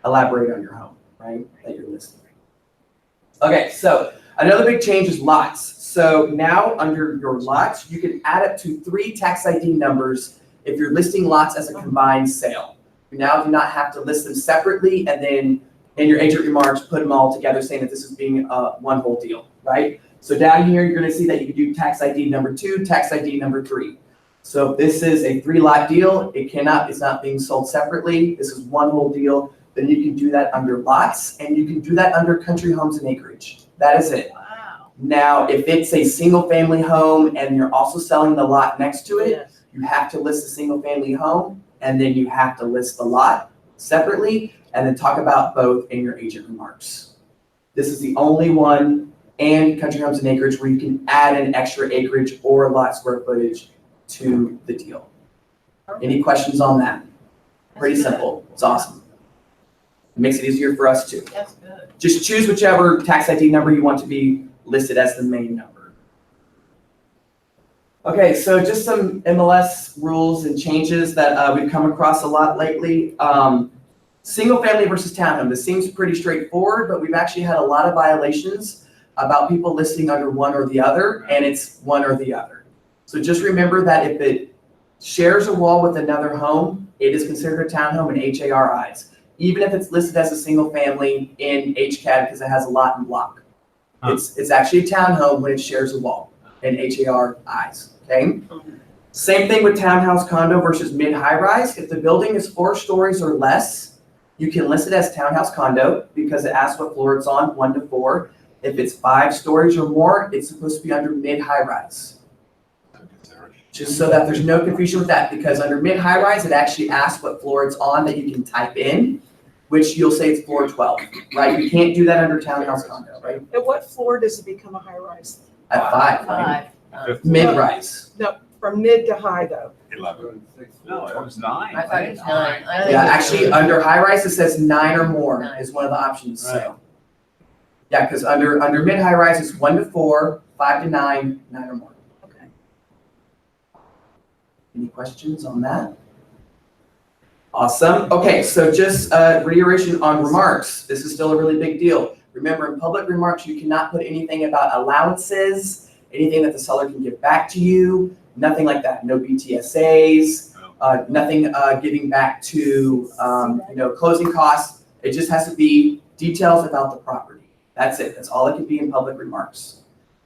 elaborate on your home, right, that you're listing. Okay, so another big change is lots. So now under your lots, you can add up to 3 tax ID numbers if you're listing lots as a combined sale. You now do not have to list them separately and then in your agent remarks, put them all together saying that this is being one whole deal, right? So down here, you're gonna see that you can do tax ID number 2, tax ID number 3. So if this is a 3-lot deal, it's not being sold separately. This is one whole deal. Then you can do that under lots and you can do that under country homes and acreage. That is it. Wow. Now, if it's a single family home and you're also selling the lot next to it, you have to list the single family home and then you have to list the lot separately and then talk about both in your agent remarks. This is the only one, and country homes and acreage, where you can add an extra acreage or lot square footage to the deal. Any questions on that? Pretty simple. It's awesome. It makes it easier for us too. That's good. Just choose whichever tax ID number you want to be listed as the main number. Okay, so just some MLS rules and changes that we've come across a lot lately. Single family versus townhome. This seems pretty straightforward, but we've actually had a lot of violations about people listing under one or the other, and it's one or the other. So just remember that if it shares a wall with another home, it is considered a townhome in HARIs, even if it's listed as a single family in HCAD because it has a lot and block. It's actually a townhome when it shares a wall in HARIs, okay? Same thing with townhouse condo versus mid-high rise. If the building is 4 stories or less, you can list it as townhouse condo because it asks what floor it's on, 1 to 4. If it's 5 stories or more, it's supposed to be under mid-high rise. Just so that there's no confusion with that, because under mid-high rise, it actually asks what floor it's on that you can type in, which you'll say it's floor 12, right? You can't do that under townhouse condo, right? At what floor does it become a high rise? At 5, right? Mid-rise. No, from mid to high though. 11. No, it was 9. I thought it was 9. Yeah, actually, under high rise, it says 9 or more is one of the options, so. Yeah, because under mid-high rise, it's 1 to 4, 5 to 9, 9 or more. Okay. Any questions on that? Awesome. Okay, so just reiteration on remarks. This is still a really big deal. Remember, in public remarks, you cannot put anything about allowances, anything that the seller can give back to you, nothing like that. No BTSAs, nothing giving back to closing costs. It just has to be details about the property. That's it. That's all it can be in public remarks.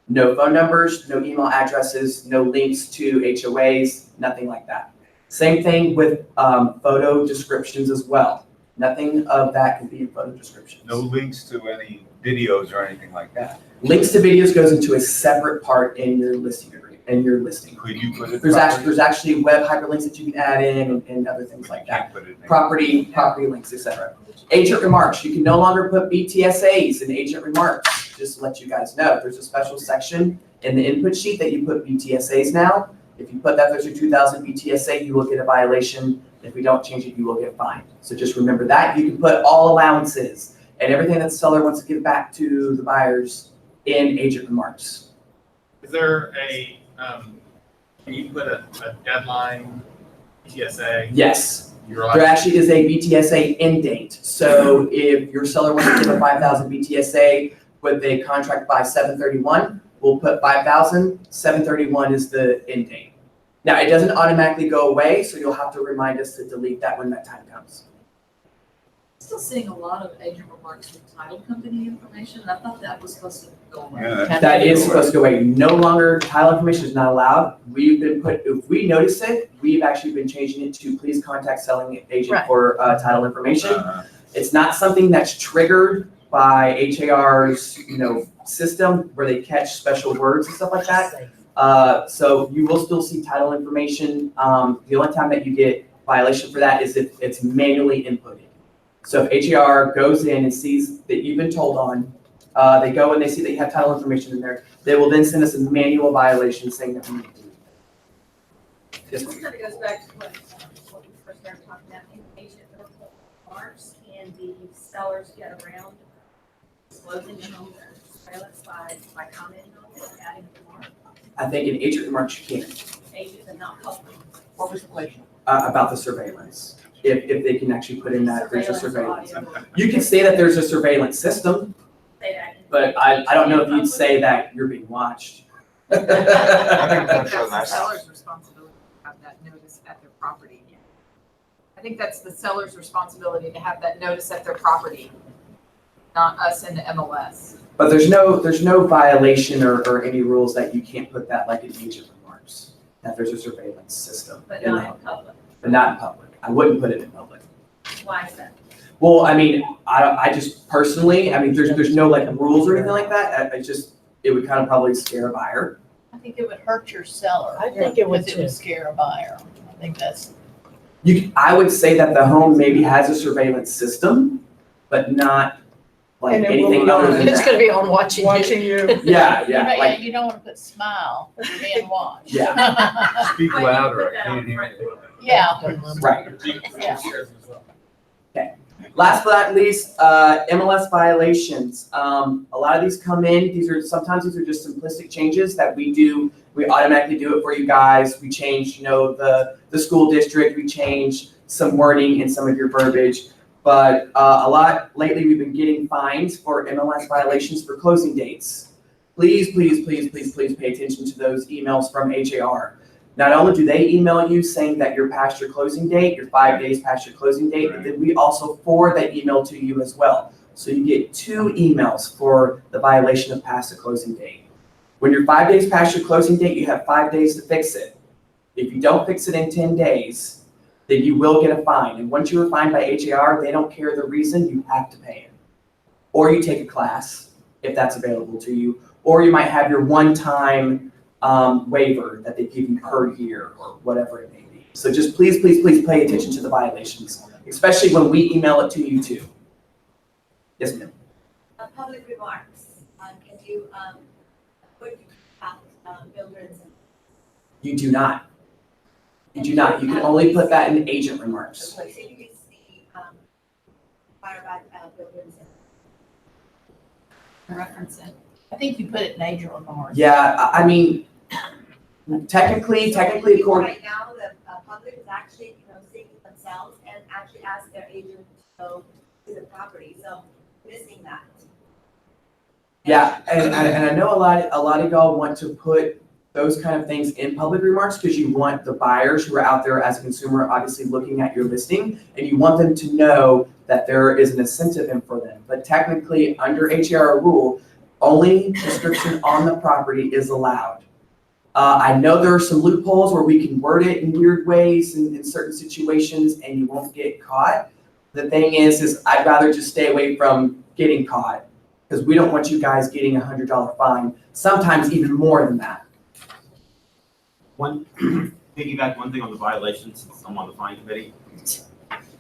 No phone numbers, no email addresses, no links to HOAs, nothing like that. Same thing with photo descriptions as well. Nothing of that can be in photo descriptions. No links to any videos or anything like that. Links to videos goes into a separate part in your listing agreement. Could you put it? There's actually web hyperlinks that you can add in and other things like that. Property links, etc. Agent remarks. You can no longer put BTSAs in agent remarks. Just to let you guys know, there's a special section in the input sheet that you put BTSAs now. If you put that there's your 2000 BTSA, you will get a violation. If we don't change it, you will get fined. So just remember that. You can put all allowances and everything that the seller wants to give back to the buyers in agent remarks. Is there a, can you put a deadline BTSA? Yes. You're allowed There actually is a BTSA end date. So if your seller wants to give a 5,000 BTSA with a contract by 7/31, we'll put 5,000. 7/31 is the end date. Now, it doesn't automatically go away, so you'll have to remind us to delete that when that time comes. still seeing a lot of agent remarks with title company information, and I thought that was supposed to go away. Yeah, That is supposed to go away. No longer, title information is not allowed. If we notice it, we've actually been changing it to please contact selling agent Right. for title information. It's not something that's triggered by HAR's, system where they catch special words and stuff like that. So you will still see title information. The only time that you get violation for that is if it's manually inputted. So if HAR goes in and sees that you've been told on, they go and they see that you have title information in there, they will then send us a manual violation saying that we need to do it. Yes, This kind of goes back to what we first started talking about, agent remarks, and the sellers get around disclosing them on their surveillance by commenting on it, adding a remark. I think in agent remarks you can, Agent but not public. What was the question? about the surveillance. If they can actually put in that there's a surveillance. Surveillance You can say that there's a surveillance system, Say that. but I don't know if you'd say that you're being watched. I think that's the seller's responsibility to have that notice at their property. I think that's the seller's responsibility to have that notice at their property, not us in the MLS. But there's no violation or any rules that you can't put that like in agent remarks, that there's a surveillance system. But in not the- in public. But not in public. I wouldn't put it in public. Why is that? Well, I mean, I just personally, I mean, there's no like rules or anything like that. It would kind of probably scare a buyer. I think it would hurt your seller. I think it would because too. scare a buyer. I think that's. I would say that the home maybe has a surveillance system, but not like And it will anything not- other than It's that. gonna be on watching you. Watching you. Yeah, like, You don't want to put smile, you're being watched. yeah, Speak louder, I can't hear you. Yeah. right. Yeah. Last but not least, MLS violations. A lot of these come in, sometimes these are just simplistic changes that we do. We automatically do it for you guys. We change, the school district, we change some wording in some of your verbiage. But a lot lately, we've been getting fines for MLS violations for closing dates. Please, please, please, please, please pay attention to those emails from HAR. Not only do they email you saying that you're past your closing date, you're 5 days past your closing date, but then we also forward that email to you as well. So you get 2 emails for the violation of past the closing date. When you're 5 days past your closing date, you have 5 days to fix it. If you don't fix it in 10 days, then you will get a fine. And once you are fined by HAR, they don't care the reason, you have to pay it. Or you take a class, if that's available to you, or you might have your one-time waiver that they give you per year or whatever it may be. So just please, please, please pay attention to the violations, especially when we email it to you too. Yes, ma'am. Public remarks, can you, put builders and You do not. You do not. You can only put that in agent remarks. so you can see, fire back, builders and Reference it. I think you put it in agent remarks. Yeah, I mean, technically, according. Right now, the public is actually, seeing it themselves and actually ask their agent to go to the property, so missing that. Yeah, and I know a lot of y'all want to put those kind of things in public remarks because you want the buyers who are out there as a consumer obviously looking at your listing, and you want them to know that there is an incentive in for them. But technically, under HAR rule, only description on the property is allowed. I know there are some loopholes where we can word it in weird ways in certain situations and you won't get caught. The thing is I'd rather just stay away from getting caught because we don't want you guys getting $100 fine, sometimes even more than that. Piggyback one thing on the violations, since I'm on the fine committee.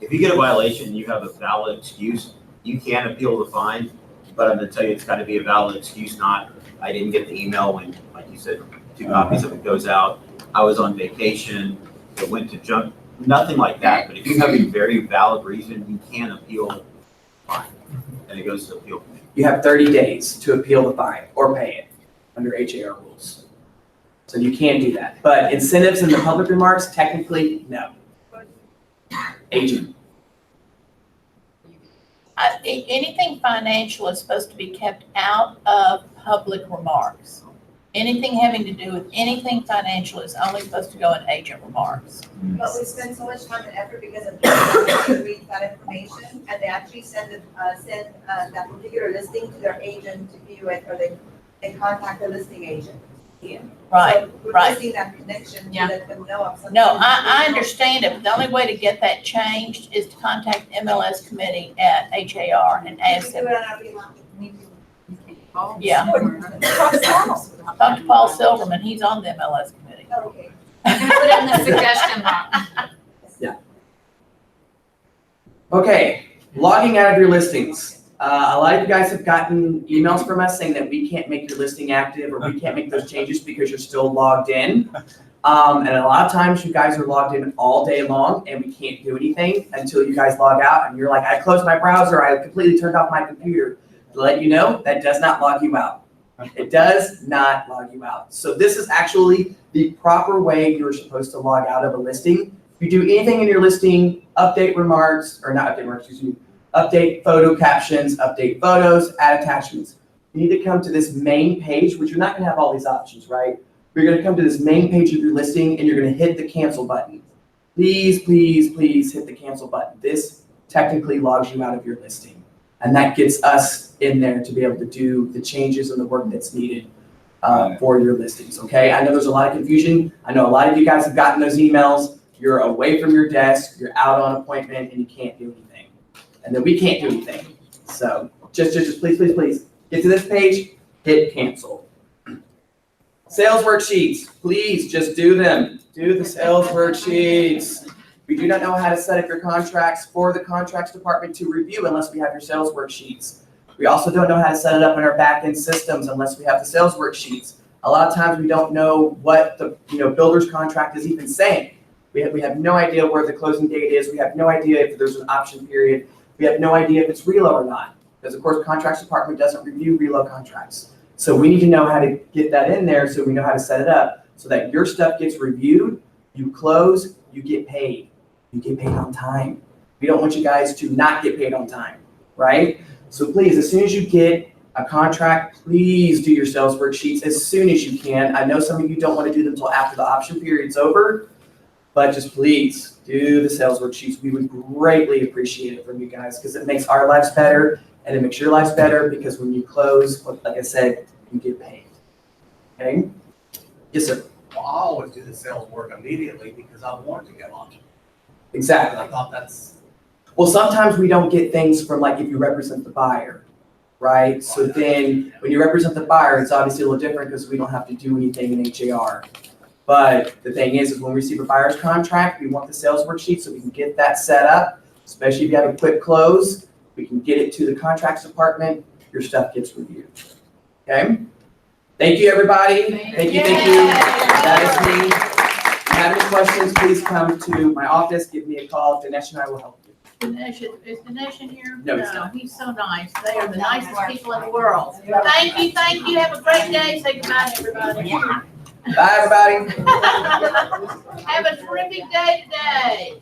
If you get a violation and you have a valid excuse, you can appeal the fine, but I'm gonna tell you, it's gotta be a valid excuse, not, I didn't get the email when, like you said, 2 copies of it goes out, I was on vacation, it went to junk, nothing like that, but if you have a very valid reason, you can appeal the fine, and it goes to appeal committee. You have 30 days to appeal the fine or pay it under HAR rules. So you can do that. But incentives in the public remarks, technically, no. Agent. Anything financial is supposed to be kept out of public remarks. Anything having to do with anything financial is only supposed to go in agent remarks. But we spend so much time and effort because of people to read that information, and they actually send that particular listing to their agent to view it, or they contact the listing agent. Right, So we're right. missing that connection to Yeah. let them know of something. No, I understand it, but the only way to get that changed is to contact MLS committee at HAR and ask them. Yeah. Talk to Paul Silverman, he's on the MLS committee. Okay. I'm gonna put it in the suggestion box. Okay, logging out of your listings. A lot of you guys have gotten emails from us saying that we can't make your listing active or we can't make those changes because you're still logged in. And a lot of times you guys are logged in all day long and we can't do anything until you guys log out and you're like, I closed my browser, I completely turned off my computer. To let you know, that does not log you out. It does not log you out. So this is actually the proper way you're supposed to log out of a listing. If you do anything in your listing, update remarks, or not update remarks, excuse me, update photo captions, update photos, add attachments. You need to come to this main page, which you're not gonna have all these options, right? You're gonna come to this main page of your listing and you're gonna hit the cancel button. Please, please, please hit the cancel button. This technically logs you out of your listing. And that gets us in there to be able to do the changes and the work that's needed for your listings, okay? I know there's a lot of confusion. I know a lot of you guys have gotten those emails. You're away from your desk, you're out on appointment, and you can't do anything. And then we can't do anything. So just please, please, please, get to this page, hit cancel. Sales worksheets, please just do them. Do the sales worksheets. We do not know how to set up your contracts for the contracts department to review unless we have your sales worksheets. We also don't know how to set it up in our back-end systems unless we have the sales worksheets. A lot of times we don't know what the builder's contract is even saying. We have no idea where the closing date is. We have no idea if there's an option period. We have no idea if it's reload or not. Because of course, contracts department doesn't review reload contracts. So we need to know how to get that in there so we know how to set it up so that your stuff gets reviewed, you close, you get paid. You get paid on time. We don't want you guys to not get paid on time, right? So please, as soon as you get a contract, please do your sales worksheets as soon as you can. I know some of you don't want to do them until after the option period's over, but just please do the sales worksheets. We would greatly appreciate it from you guys because it makes our lives better and it makes your lives better because when you close, like I said, you get paid. Okay? Yes, sir. Well, I always do the sales work immediately because I want to get on. Exactly. I thought that's. Well, sometimes we don't get things from like if you represent the buyer, right? So then when you represent the buyer, it's obviously a little different because we don't have to do anything in HAR. But the thing is when we receive a buyer's contract, we want the sales worksheet so we can get that set up, especially if you have a quick close, we can get it to the contracts department, your stuff gets reviewed. Okay? Thank you, everybody. Thank you. That is me. If you have any questions, please come to my office, give me a call. Dinesh and I will help you. Is Dinesh in here? No, he's not. He's so nice. They are the nicest people in the world. Thank you. Have a great day. Say goodbye to everybody. Bye, everybody. Have a terrific day today.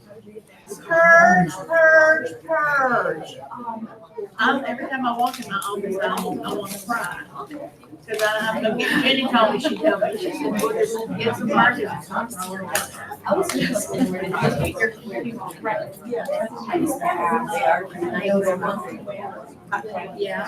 Purge. Every time I walk in my office, I want to cry. Because I'm going to get Jenny told me, she told me, she said, we'll just get some margins. I was just yeah.